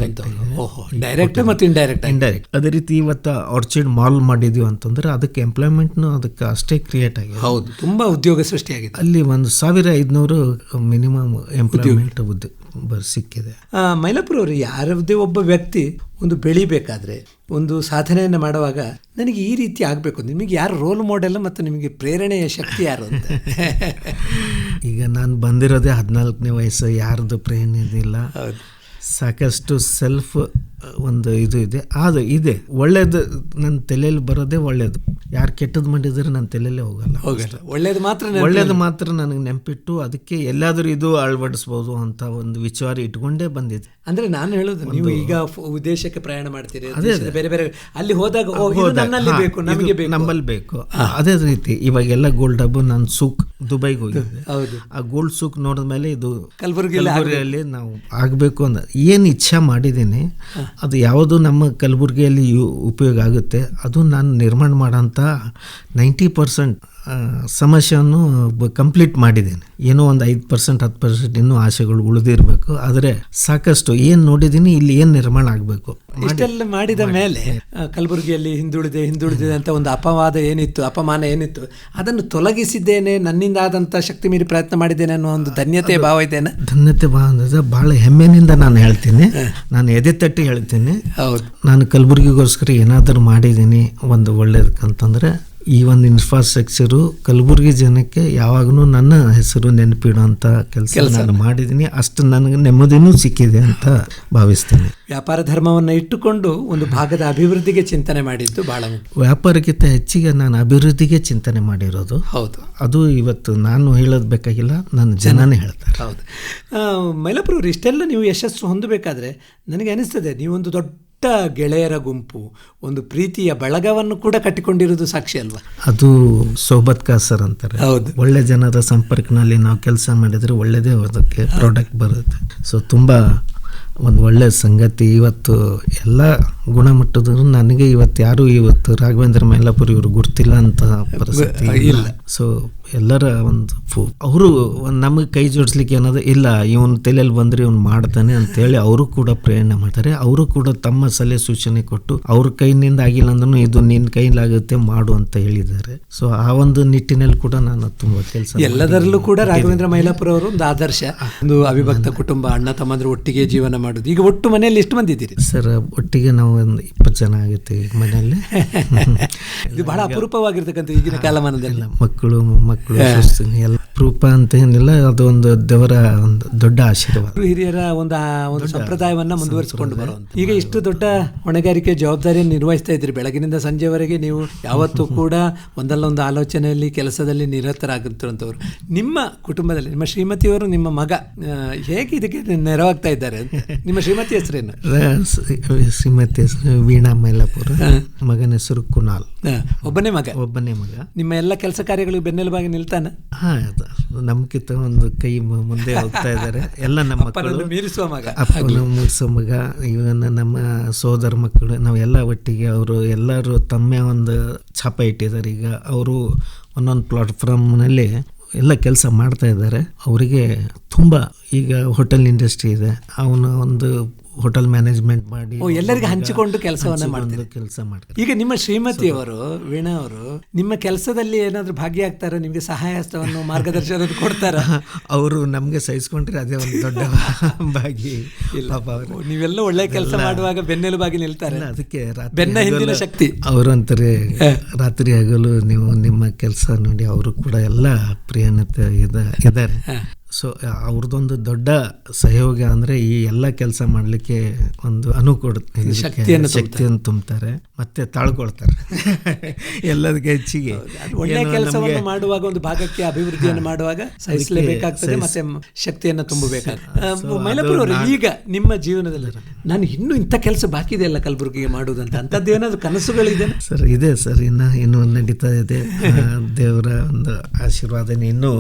ಡೈರೆಕ್ಟ್ ಮತ್ತು ಇಂಡೈರೆಕ್ಟ್. ಅದೇ ರೀತಿ ಇವತ್ತು ಆರ್ಚಿಡ್ ಮಾಲ್ ಮಾಡಿದೀವಿ ಅಂತಂದ್ರೆ ಅದಕ್ಕೆ ಎಂಪ್ಲಾಯ್ಮೆಂಟ್ನು ಅದಕ್ಕೆ ಅಷ್ಟೇ ಕ್ರಿಯೇಟ್ ಆಗಿದೆ. ಹೌದು, ತುಂಬಾ ಉದ್ಯೋಗ ಸೃಷ್ಟಿಯಾಗಿದೆ. ಅಲ್ಲಿ 1,500 ಮಿನಿಮಮ್ ಎಂಪ್ಲಾಯ್ಮೆಂಟ್ ಸಿಕ್ಕಿದೆ. ಮೈಲಾಪುರ ಅವರು, ಯಾರದೇ ಒಬ್ಬ ವ್ಯಕ್ತಿ ಒಂದು ಬೆಳಿಬೇಕಾದ್ರೆ, ಒಂದು ಸಾಧನೆಯನ್ನು ಮಾಡುವಾಗ ನನಗೆ ಈ ರೀತಿ ಆಗಬೇಕು, ನಿಮಗೆ ಯಾರು ರೋಲ್ ಮಾಡೆಲ್ ಮತ್ತು ನಿಮಗೆ ಪ್ರೇರಣೆಯ ಶಕ್ತಿ ಯಾರು ಅಂತ? ಈಗ ನಾನು ಬಂದಿರೋದೇ 14ನೇ ವಯಸ್ಸು, ಯಾರ್ದು ಪ್ರೇರಣೆ ಇದಿಲ್ಲ. ಸಾಕಷ್ಟು ಸೆಲ್ಫ್ ಒಂದು ಇದು ಇದೆ, ಅದು ಇದೆ ಒಳ್ಳೇದು ನನ್ನ ತಲೆಯಲ್ಲಿ ಬರೋದೇ ಒಳ್ಳೇದು. ಯಾರು ಕೆಟ್ಟದ್ದು ಮಾಡಿದ್ರೆ ನನ್ನ ತಲೆಯಲ್ಲೇ ಹೋಗಲ್ಲ. ಒಳ್ಳೇದು ಮಾತ್ರ ನನಗೆ ನೆನಪಿಟ್ಟು ಅದಕ್ಕೆ ಎಲ್ಲಾದರೂ ಇದು ಅಳವಡಿಸ್ಬೋದು ಅಂತ ಒಂದು ವಿಚಾರ ಇಟ್ಕೊಂಡೇ ಬಂದಿದೆ. ಅಂದರೆ ನಾನು ಹೇಳೋದು, ನೀವು ಈಗ ವಿದೇಶಕ್ಕೆ ಪ್ರಯಾಣ ಮಾಡ್ತೀರಿ, ಬೇರೆ ಬೇರೆ ಅಲ್ಲಿ ಹೋದಾಗ ನಮ್ಮಲ್ಲಿ ಬೇಕು. ಅದೇ ರೀತಿ ಇವಾಗೆಲ್ಲ ಗೋಲ್ಡ್ ಹಬ್ಬ, ನಾನು ಸೂಕ್ ದುಬೈಗೆ ಹೋಗಿದ್ದೆ. ಆ ಗೋಲ್ಡ್ ಸೂಕ್ ನೋಡಿದ್ಮೇಲೆ ಇದು ಕಲಬುರಗಿಯಲ್ಲಿ ನಾವು ಆಗಬೇಕು ಅಂತ ಏನು ಇಚ್ಛೆ ಮಾಡಿದ್ದೀನಿ, ಅದು ಯಾವುದು ನಮ್ಮ ಕಲಬುರಗಿಯಲ್ಲಿ ಉಪಯೋಗ ಆಗುತ್ತೆ ಅದು ನಾನು ನಿರ್ಮಾಣ ಮಾಡೋಂಥ 90% ಸಮಸ್ಯೆಯನ್ನು ಕಂಪ್ಲೀಟ್ ಮಾಡಿದ್ದೇನೆ. ಏನೋ ಒಂದು 5% 10% ಇನ್ನೂ ಆಸೆಗಳು ಉಳಿದಿರಬೇಕು. ಆದರೆ ಸಾಕಷ್ಟು ಏನು ನೋಡಿದ್ದೀನಿ, ಇಲ್ಲಿ ಏನು ನಿರ್ಮಾಣ ಆಗಬೇಕು. ಇಷ್ಟೆಲ್ಲ ಮಾಡಿದ ಮೇಲೆ ಕಲಬುರಗಿಯಲ್ಲಿ ಹಿಂದುಳಿದೆ ಅಂತ ಒಂದು ಅಪಮಾನ ಏನಿತ್ತು ಅದನ್ನು ತೊಲಗಿಸಿದ್ದೇನೆ, ನನ್ನಿಂದ ಆದಂಥ ಶಕ್ತಿ ಮೀರಿ ಪ್ರಯತ್ನ ಮಾಡಿದ್ದೇನೆ ಅನ್ನೋ ಒಂದು ಧನ್ಯತೆ ಭಾವ ಇದ್ದೇನೆ. ಧನ್ಯತೆ ಭಾವ ಅಂದರೆ ಭಾಳ ಹೆಮ್ಮೆನಿಂದ ನಾನು ಹೇಳ್ತೀನಿ, ನಾನು ಎದೆ ತಟ್ಟಿ ಹೇಳ್ತೀನಿ. ಹೌದು, ನಾನು ಕಲಬುರಗಿಗೋಸ್ಕರ ಏನಾದರೂ ಮಾಡಿದ್ದೀನಿ ಒಂದು ಒಳ್ಳೇದಕ್ಕಂತಂದರೆ ಈ ಒಂದು ಇನ್ಫ್ರಾಸ್ಟ್ರಕ್ಚರು ಕಲಬುರಗಿ ಜನಕ್ಕೆ ಯಾವಾಗಲೂ ನನ್ನ ಹೆಸರು ನೆನಪಿಡುವಂಥ ಕೆಲಸ ನಾನು ಮಾಡಿದ್ದೀನಿ. ಅಷ್ಟು ನನಗೆ ನೆಮ್ಮದಿನೂ ಸಿಕ್ಕಿದೆ ಅಂತ ಭಾವಿಸ್ತೇನೆ. ವ್ಯಾಪಾರ ಧರ್ಮವನ್ನು ಇಟ್ಟುಕೊಂಡು ಒಂದು ಭಾಗದ ಅಭಿವೃದ್ಧಿಗೆ ಚಿಂತನೆ ಮಾಡಿದ್ದು ಬಹಳ ಮುಖ್ಯ. ವ್ಯಾಪಾರಕ್ಕಿಂತ ಹೆಚ್ಚಿಗೆ ನಾನು ಅಭಿವೃದ್ಧಿಗೆ ಚಿಂತನೆ ಮಾಡಿರೋದು. ಹೌದು, ಅದು ಇವತ್ತು ನಾನು ಹೇಳೋದು ಬೇಕಾಗಿಲ್ಲ, ನನ್ನ ಜನನೇ ಹೇಳ್ತಾರೆ. ಹೌದು, ಮೈಲಾಪುರ ಅವರು, ಇಷ್ಟೆಲ್ಲ ನೀವು ಯಶಸ್ಸು ಹೊಂದಬೇಕಾದ್ರೆ ನನಗೆ ಅನಿಸ್ತದೆ ನೀವೊಂದು ದೊಡ್ಡ ಗೆಳೆಯರ ಗುಂಪು, ಒಂದು ಪ್ರೀತಿಯ ಬಳಗವನ್ನು ಕೂಡ ಕಟ್ಟಿಕೊಂಡಿರೋದು ಸಾಕ್ಷಿ ಅಲ್ವಾ? ಅದು ಸೋಬತ್ ಕಾಸರ್ ಅಂತಾರೆ. ಹೌದು, ಒಳ್ಳೆ ಜನರ ಸಂಪರ್ಕನಲ್ಲಿ ನಾವು ಕೆಲಸ ಮಾಡಿದರೆ ಒಳ್ಳೆಯದೇ ಅದಕ್ಕೆ ಪ್ರಾಡಕ್ಟ್ ಬರುತ್ತೆ. ಸೊ ತುಂಬ ಒಂದು ಒಳ್ಳೆಯ ಸಂಗತಿ. ಇವತ್ತು ಎಲ್ಲ ಗುಣಮಟ್ಟದ ನನಗೆ ಇವತ್ತು ರಾಘವೇಂದ್ರ ಮೈಲಾಪುರ ಇವರು ಗುರ್ತಿಲ್ಲ ಅಂತ ಪರಿಸ್ಥಿತಿ ಇಲ್ಲ. ಸೊ ಎಲ್ಲರ ಅವರು ನಮಗೆ ಕೈ ಜೋಡಿಸ್ಲಿಕ್ಕೆ ಏನದು ಇಲ್ಲ, ಇವನು ತಲೆಯಲ್ಲಿ ಬಂದರೆ ಇವನು ಮಾಡ್ತಾನೆ ಅಂತೇಳಿ ಅವರು ಕೂಡ ಪ್ರೇರಣೆ ಮಾಡ್ತಾರೆ. ಅವರು ಕೂಡ ತಮ್ಮ ಸಲಹೆ ಸೂಚನೆ ಕೊಟ್ಟು ಅವ್ರ ಕೈನಿಂದ ಆಗಿಲ್ಲ ಅಂದ್ರೂ ಇದು ನಿನ್ನ ಕೈಲಾಗುತ್ತೆ ಮಾಡು ಅಂತ ಹೇಳಿದ್ದಾರೆ. ಸೊ ಆ ಒಂದು ನಿಟ್ಟಿನಲ್ಲಿ ಕೂಡ ನಾನು ತುಂಬ ಕೆಲಸ, ಎಲ್ಲದರಲ್ಲೂ ಕೂಡ ರಾಘವೇಂದ್ರ ಮೈಲಾಪುರ ಅವರು ಒಂದು ಆದರ್ಶ. ಒಂದು ಅವಿಭಕ್ತ ಕುಟುಂಬ, ಅಣ್ಣ ತಮ್ಮಂದ್ರೆ ಒಟ್ಟಿಗೆ ಜೀವನ ಮಾಡೋದು. ಈಗ ಒಟ್ಟು ಮನೆಯಲ್ಲಿ ಎಷ್ಟು ಮಂದಿ ಇದ್ದೀರಿ ಸರ್? ಒಟ್ಟಿಗೆ ನಾವು ಒಂದು 20 ಜನ ಆಗುತ್ತೆ ಈಗ ಮನೆಯಲ್ಲಿ. ಇದು ಬಹಳ ಅಪರೂಪವಾಗಿರ್ತಕ್ಕಂಥ ಈಗಿನ ಕಾಲಮಾನದಲ್ಲಿ. ಮಕ್ಕಳು ಎಲ್ಲ ಅಪರೂಪ ಅಂತ ಏನಿಲ್ಲ, ಅದು ಒಂದು ದೇವರ ಒಂದು ದೊಡ್ಡ ಆಶೀರ್ವಾದ. ಹಿರಿಯರ ಒಂದು ಸಂಪ್ರದಾಯವನ್ನ ಮುಂದುವರಿಸಿಕೊಂಡು ಬರುವಂತ. ಈಗ ಇಷ್ಟು ದೊಡ್ಡ ಹೊಣೆಗಾರಿಕೆ ಜವಾಬ್ದಾರಿಯನ್ನು ನಿರ್ವಹಿಸ್ತಾ ಇದ್ರಿ, ಬೆಳಗಿನಿಂದ ಸಂಜೆವರೆಗೆ ನೀವು ಯಾವತ್ತೂ ಕೂಡ ಒಂದಲ್ಲೊಂದು ಆಲೋಚನೆಯಲ್ಲಿ ಕೆಲಸದಲ್ಲಿ ನಿರತರಾಗುತ್ತಿರುವಂಥವ್ರು. ನಿಮ್ಮ ಕುಟುಂಬದಲ್ಲಿ ನಿಮ್ಮ ಶ್ರೀಮತಿಯವರು, ನಿಮ್ಮ ಮಗ ಹೇಗೆ ಇದಕ್ಕೆ ನೆರವಾಗ್ತಾ ಇದ್ದಾರೆ? ನಿಮ್ಮ ಶ್ರೀಮತಿ ಹೆಸರೇನು? ಶ್ರೀಮತಿ ಹೆಸರು ವೀಣಾ ಮೈಲಾಪುರ, ಮಗನ ಹೆಸರು ಕುನಾಲ್. ಒಬ್ಬನೇ ಮಗ? ಒಬ್ಬನೇ ಮಗ. ನಿಮ್ಮ ಎಲ್ಲ ಕೆಲಸ ಕಾರ್ಯಗಳು ಬೆನ್ನೆಲುಬಾಗಿ ನಿಲ್ತಾನೆ? ನಮ್ಗಿಂತ ಒಂದು ಕೈ ಮುಂದೆ ಹೋಗ್ತಾ ಇದ್ದಾರೆ. ಎಲ್ಲ ನಮ್ಮ ಮಕ್ಕಳು ಮೀರಿಸುವ ಮಗ, ಅಪ್ಪನ ಮೀರಿಸುವ ಮಗ. ಇವನ್ ನಮ್ಮ ಸೋದರ ಮಕ್ಕಳು, ನಾವೆಲ್ಲ ಒಟ್ಟಿಗೆ. ಅವರು ಎಲ್ಲರೂ ತಮ್ಮ ಒಂದು ಛಾಪ ಇಟ್ಟಿದ್ದಾರೆ. ಈಗ ಅವರು ಒಂದೊಂದು ಪ್ಲಾಟ್ಫಾರ್ಮ್ನಲ್ಲಿ ಎಲ್ಲ ಕೆಲಸ ಮಾಡ್ತಾ ಇದ್ದಾರೆ. ಅವರಿಗೆ ತುಂಬ ಈಗ ಹೋಟೆಲ್ ಇಂಡಸ್ಟ್ರಿ ಇದೆ, ಅವನು ಒಂದು ಹೋಟೆಲ್ ಮ್ಯಾನೇಜ್ಮೆಂಟ್ ಮಾಡಿ ಎಲ್ಲರಿಗೆ ಹಂಚಿಕೊಂಡು ಕೆಲಸವನ್ನು ಮಾಡ್ತಾರೆ. ಈಗ ನಿಮ್ಮ ಶ್ರೀಮತಿಯವರು ವೀಣಾ ಅವರು ನಿಮ್ಮ ಕೆಲಸದಲ್ಲಿ ಏನಾದರೂ ಭಾಗಿಯಾಗ್ತಾರ? ನಿಮಗೆ ಸಹಾಯ ಹಸ್ತವನ್ನು ಮಾರ್ಗದರ್ಶನ ಕೊಡ್ತಾರ? ಅವರು ನಮಗೆ ಸಹಿಸ್ಕೊಂಡ್ರೆ ಅದೇ ಒಂದು ದೊಡ್ಡ ಭಾಗಿ. ನೀವೆಲ್ಲ ಒಳ್ಳೆ ಕೆಲಸ ಮಾಡುವಾಗ ಬೆನ್ನೆಲುಬಾಗಿ ನಿಲ್ತಾರೆ, ಅದಕ್ಕೆ ಬೆನ್ನ ಹಿಂದಿನ ಶಕ್ತಿ ಅವರು ಅಂತಾರೆ. ರಾತ್ರಿ ಹಗಲು ನೀವು ನಿಮ್ಮ ಕೆಲಸ ನೋಡಿ ಅವರು ಕೂಡ ಎಲ್ಲ ಪ್ರಿಯನತೆ ಇದ್ದಾರೆ. ಸೊ ಅವ್ರದ್ದೊಂದು ದೊಡ್ಡ ಸಹಯೋಗ ಅಂದರೆ ಈ ಎಲ್ಲ ಕೆಲಸ ಮಾಡಲಿಕ್ಕೆ ಒಂದು ಅನುಕೂಲ, ಶಕ್ತಿಯನ್ನು ತುಂಬ್ತಾರೆ, ಮತ್ತೆ ತಾಳ್ಕೊಳ್ತಾರೆ ಎಲ್ಲದಕ್ಕೆ ಹೆಚ್ಚಿಗೆ. ಒಳ್ಳೆ ಕೆಲಸವನ್ನು ಮಾಡುವಾಗ, ಒಂದು ಭಾಗಕ್ಕೆ ಅಭಿವೃದ್ಧಿಯನ್ನು ಮಾಡುವಾಗ ಸಹಿಸಲೇಬೇಕಾಗ್ತದೆ, ಮತ್ತೆ ಶಕ್ತಿಯನ್ನು ತುಂಬಬೇಕಾಗ್ತದೆ. ಮೈಲಾಪುರ ಅವರು, ಈಗ ನಿಮ್ಮ ಜೀವನದಲ್ಲಿ ನಾನು ಇನ್ನೂ ಇಂಥ ಕೆಲಸ ಬಾಕಿ ಇದೆ ಅಲ್ಲ ಕಲಬುರಗಿಗೆ ಮಾಡುವುದಂತ, ಅಂಥದ್ದು ಏನಾದರೂ ಕನಸುಗಳಿದೆ? ಸರ್ ಇದೆ ಸರ್, ಇನ್ನೂ ನಡೀತಾ ಇದೆ. ದೇವರ ಒಂದು ಆಶೀರ್ವಾದನೆ ಇನ್ನೂ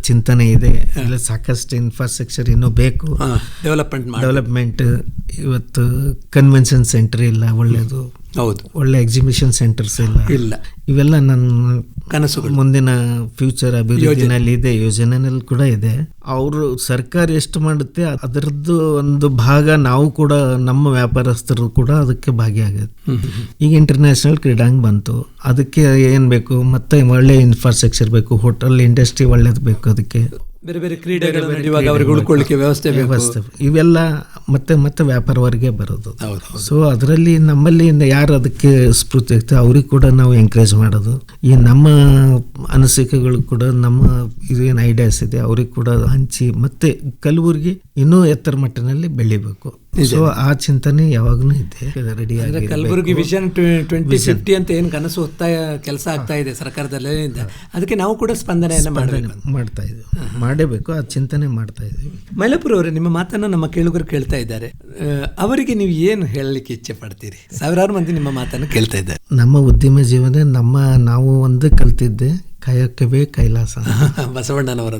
ಚಿಂತನೆ ಇದೆ. ಇಲ್ಲ ಸಾಕಷ್ಟು ಇನ್ಫ್ರಾಸ್ಟ್ರಕ್ಚರ್ ಇನ್ನೂ ಬೇಕು, ಡೆವಲಪ್ಮೆಂಟ್. ಇವತ್ತು ಕನ್ವೆನ್ಷನ್ ಸೆಂಟರ್ ಇಲ್ಲ ಒಳ್ಳೆಯದು, ಹೌದು, ಒಳ್ಳೆ ಎಕ್ಸಿಬಿಷನ್ ಸೆಂಟರ್ಸ್ ಇಲ್ಲ. ಇವೆಲ್ಲ ನನ್ನ ಕನಸುಗಳು, ಮುಂದಿನ ಫ್ಯೂಚರ್ ಅಭಿವೃದ್ಧಿನಲ್ಲಿ ಇದೆ, ಯೋಜನೆಯಲ್ಲಿ ಕೂಡ ಇದೆ. ಅವರು ಸರ್ಕಾರ ಎಷ್ಟು ಮಾಡುತ್ತೆ ಅದರದ್ದು ಒಂದು ಭಾಗ ನಾವು ಕೂಡ, ನಮ್ಮ ವ್ಯಾಪಾರಸ್ಥರು ಕೂಡ ಅದಕ್ಕೆ ಭಾಗಿಯಾಗುತ್ತೆ. ಈಗ ಇಂಟರ್ನ್ಯಾಷನಲ್ ಕ್ರೀಡಾಂಗಣ ಬಂತು, ಅದಕ್ಕೆ ಏನ್ ಬೇಕು, ಮತ್ತೆ ಒಳ್ಳೆ ಇನ್ಫ್ರಾಸ್ಟ್ರಕ್ಚರ್ ಬೇಕು, ಹೋಟೆಲ್ ಇಂಡಸ್ಟ್ರಿ ಒಳ್ಳೇದು ಬೇಕು, ಅದಕ್ಕೆ ಬೇರೆ ಬೇರೆ ಕ್ರೀಡೆಗಳು ನಡೆಯುವಾಗ ಅವರಿಗೆ ಉಳ್ಕೊಳ್ಳಿಕ್ಕೆ ವ್ಯವಸ್ಥೆ, ಇವೆಲ್ಲ ಮತ್ತೆ ಮತ್ತೆ ವ್ಯಾಪಾರವರೆಗೆ ಬರೋದು. ಸೊ ಅದರಲ್ಲಿ ನಮ್ಮಲ್ಲಿ ಯಾರು ಅದಕ್ಕೆ ಸ್ಫೂರ್ತಿ ಇರುತ್ತೆ ಅವ್ರಿಗೆ ಕೂಡ ನಾವು ಎಂಕರೇಜ್ ಮಾಡೋದು. ಈ ನಮ್ಮ ಅನಿಸಿಕೆಗಳು ಕೂಡ, ನಮ್ಮ ಇದೇನು ಐಡಿಯಾಸ್ ಇದೆ ಅವ್ರಿಗೆ ಕೂಡ ಹಂಚಿ, ಮತ್ತೆ ಕಲಬುರಗಿ ಇನ್ನೂ ಎತ್ತರ ಮಟ್ಟಿನಲ್ಲಿ ಬೆಳಿಬೇಕು. ಸೊ ಆ ಚಿಂತನೆ ಯಾವಾಗಲೂ ಇದೆ, ರೆಡಿ ಆಗಿ. ಕಲಬುರಗಿ ವಿಷನ್ 2050 ಅಂತ ಏನು ಕನಸು ಹೊತ್ತ ಕೆಲಸ ಆಗ್ತಾ ಇದೆ ಸರ್ಕಾರದಲ್ಲಿ, ಅದಕ್ಕೆ ನಾವು ಕೂಡ ಸ್ಪಂದನೆಯನ್ನು ಮಾಡ್ತಾ ಇದ್ದೀವಿ, ಮಾಡಬೇಕು, ಆ ಚಿಂತನೆ ಮಾಡ್ತಾ ಇದ್ದೀವಿ. ಮೈಲಾಪುರ ಅವರೇ, ನಿಮ್ಮ ಮಾತನ್ನು ನಮ್ಮ ಕೇಳುಗರು ಕೇಳ್ತಾ ಇದ್ದಾರೆ, ಅವರಿಗೆ ನೀವು ಏನು ಹೇಳಲಿಕ್ಕೆ ಇಚ್ಛೆ ಪಡ್ತೀರಿ? ಸಾವಿರಾರು ಮಂದಿ ನಿಮ್ಮ ಮಾತನ್ನು ಕೇಳ್ತಾ ಇದ್ದಾರೆ. ನಮ್ಮ ಉದ್ಯಮ ಜೀವನ, ನಾವು ಒಂದು ಕಲ್ತಿದ್ದೆ, ಕಾಯಕವೇ ಕೈಲಾಸ, ಬಸವಣ್ಣನವರ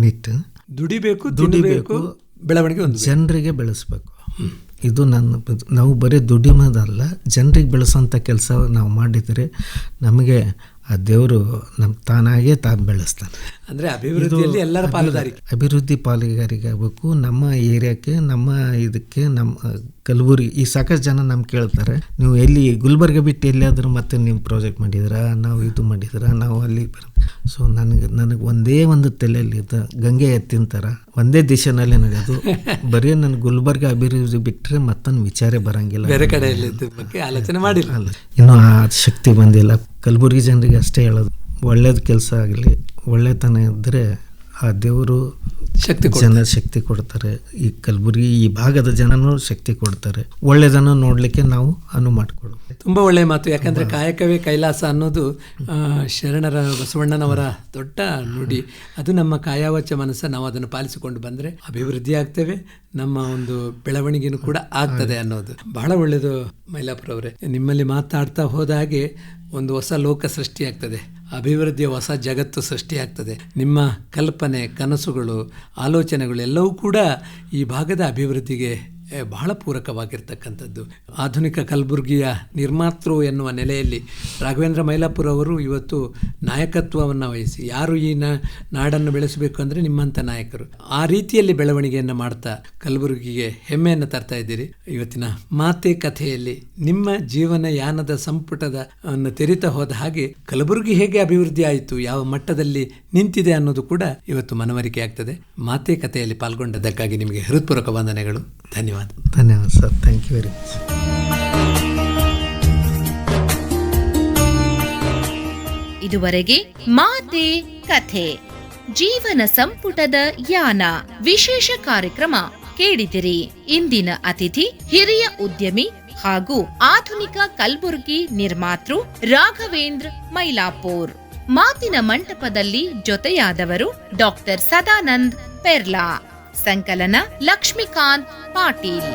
ನಿಟ್ಟು. ದುಡಿಬೇಕು, ಬೆಳವಣಿಗೆ, ಜನರಿಗೆ ಬೆಳೆಸ್ಬೇಕು. ಇದು ನಾವು ಬರೀ ದುಡಿಮೋದಲ್ಲ, ಜನರಿಗೆ ಬೆಳೆಸೋಂಥ ಕೆಲಸ ನಾವು ಮಾಡಿದರೆ ನಮಗೆ ಆ ದೇವರು ತಾನಾಗೇ ಬೆಳೆಸ್ತಾನೆ. ಅಂದರೆ ಅಭಿವೃದ್ಧಿಯಲ್ಲಿ ಎಲ್ಲರ ಪಾಲುದಾರಿಕೆ, ಅಭಿವೃದ್ಧಿ ಪಾಲುದಾರಿಕೆ ಆಗಬೇಕು. ನಮ್ಮ ಏರಿಯಾಕ್ಕೆ, ನಮ್ಮ ಇದಕ್ಕೆ, ನಮ್ಮ ಕಲಬುರಗಿ ಈ ಸಾಕಷ್ಟು ಜನ ನಮ್ಗೆ ಕೇಳ್ತಾರೆ, ನೀವು ಎಲ್ಲಿ ಗುಲ್ಬರ್ಗ ಬಿಟ್ಟು ಎಲ್ಲಿಯಾದರೂ ಮತ್ತೆ ನೀವು ಪ್ರಾಜೆಕ್ಟ್ ಮಾಡಿದ್ದೀರಾ, ನಾವು ಇದು ಮಾಡಿದ್ದೀರಾ, ನಾವು ಅಲ್ಲಿ. ಸೊ ನನಗೆ ಒಂದೇ ಒಂದು ತಲೆಯಲ್ಲಿ ಗಂಗೆ ಎತ್ತಿನ ಥರ ಒಂದೇ ದಿಶೆನಲ್ಲಿ ನಗೋದು. ಬರೀ ನನ್ನ ಗುಲ್ಬರ್ಗ ಅಭಿವೃದ್ಧಿ ಬಿಟ್ಟರೆ ಮತ್ತೊಂದು ವಿಚಾರ ಬರೋಂಗಿಲ್ಲ, ಬೇರೆ ಕಡೆಯಲ್ಲಿ ಆಲೋಚನೆ ಮಾಡಿಲ್ಲ. ಇನ್ನೂ ಆ ಶಕ್ತಿ ಬಂದಿಲ್ಲ. ಕಲಬುರಗಿ ಜನರಿಗೆ ಅಷ್ಟೇ ಹೇಳೋದು, ಒಳ್ಳೇದು ಕೆಲಸ ಆಗಲಿ, ಒಳ್ಳೆತನ ಇದ್ದರೆ ಆ ದೇವರು ಶಕ್ತಿ ಕೊಡ್ತಾರೆ. ಈ ಕಲಬುರಗಿ ಈ ಭಾಗದ ಜನನೂ ಶಕ್ತಿ ಕೊಡ್ತಾರೆ. ಒಳ್ಳೆಯದನ್ನು ನೋಡಲಿಕ್ಕೆ ನಾವು ಅನುವು ಮಾಡಿಕೊಡು. ತುಂಬ ಒಳ್ಳೆಯ ಮಾತು. ಯಾಕಂದರೆ ಕಾಯಕವೇ ಕೈಲಾಸ ಅನ್ನೋದು ಶರಣರ ಬಸವಣ್ಣನವರ ದೊಡ್ಡ ನುಡಿ. ಅದು ನಮ್ಮ ಕಾಯಾವಚ ಮನಸ್ಸು, ನಾವು ಅದನ್ನು ಪಾಲಿಸಿಕೊಂಡು ಬಂದರೆ ಅಭಿವೃದ್ಧಿ ಆಗ್ತೇವೆ, ನಮ್ಮ ಒಂದು ಬೆಳವಣಿಗೆನೂ ಕೂಡ ಆಗ್ತದೆ ಅನ್ನೋದು ಬಹಳ ಒಳ್ಳೆಯದು. ಮೈಲಾಪುರ ಅವರೇ, ನಿಮ್ಮಲ್ಲಿ ಮಾತಾಡ್ತಾ ಹೋದ ಹಾಗೆ ಒಂದು ಹೊಸ ಲೋಕ ಸೃಷ್ಟಿಯಾಗ್ತದೆ, ಅಭಿವೃದ್ಧಿಯ ಹೊಸ ಜಗತ್ತು ಸೃಷ್ಟಿಯಾಗ್ತದೆ. ನಿಮ್ಮ ಕಲ್ಪನೆ, ಕನಸುಗಳು, ಆಲೋಚನೆಗಳು ಎಲ್ಲವೂ ಕೂಡ ಈ ಭಾಗದ ಅಭಿವೃದ್ಧಿಗೆ ಬಹಳ ಪೂರಕವಾಗಿರ್ತಕ್ಕಂಥದ್ದು. ಆಧುನಿಕ ಕಲಬುರಗಿಯ ನಿರ್ಮಾತೃ ಎನ್ನುವ ನೆಲೆಯಲ್ಲಿ ರಾಘವೇಂದ್ರ ಮೈಲಾಪುರ ಅವರು ಇವತ್ತು ನಾಯಕತ್ವವನ್ನು ವಹಿಸಿ, ಯಾರು ಈ ನಾಡನ್ನು ಬೆಳೆಸಬೇಕು ಅಂದರೆ ನಿಮ್ಮಂಥ ನಾಯಕರು ಆ ರೀತಿಯಲ್ಲಿ ಬೆಳವಣಿಗೆಯನ್ನು ಮಾಡ್ತಾ ಕಲಬುರಗಿಗೆ ಹೆಮ್ಮೆಯನ್ನು ತರ್ತಾ ಇದ್ದೀರಿ. ಇವತ್ತಿನ ಮಾತೆ ಕಥೆಯಲ್ಲಿ ನಿಮ್ಮ ಜೀವನ ಯಾನದ ಸಂಪುಟದ ಅನ್ನು ತೆರಿತಾ ಹೋದ ಹಾಗೆ ಕಲಬುರಗಿ ಹೇಗೆ ಅಭಿವೃದ್ಧಿ ಆಯಿತು, ಯಾವ ಮಟ್ಟದಲ್ಲಿ ನಿಂತಿದೆ ಅನ್ನೋದು ಕೂಡ ಇವತ್ತು ಮನವರಿಕೆ ಆಗ್ತದೆ. ಮಾತೆ ಕಥೆಯಲ್ಲಿ ಪಾಲ್ಗೊಂಡದ್ದಕ್ಕಾಗಿ ನಿಮಗೆ ಹೃತ್ಪೂರ್ವಕ ವಂದನೆಗಳು. ಧನ್ಯವಾದ. ಧನ್ಯವಾದ sir, thank you very much. ಇದುವರೆಗೆ ಮಾತೆ ಕಥೆ, ಜೀವನ ಸಂಪುಟದ ಯಾನ ವಿಶೇಷ ಕಾರ್ಯಕ್ರಮ ಕೇಳಿದಿರಿ. ಇಂದಿನ ಅತಿಥಿ ಹಿರಿಯ ಉದ್ಯಮಿ ಹಾಗೂ ಆಧುನಿಕ ಕಲಬುರಗಿ ನಿರ್ಮಾತೃ ರಾಘವೇಂದ್ರ ಮೈಲಾಪುರ್. ಮಾತಿನ ಮಂಟಪದಲ್ಲಿ ಜೊತೆಯಾದವರು ಡಾಕ್ಟರ್ ಸದಾನಂದ್ ಪೆರ್ಲಾ. ಸಂಕಲನ ಲಕ್ಷ್ಮೀಕಾಂತ್ ಪಾಟೀಲ್.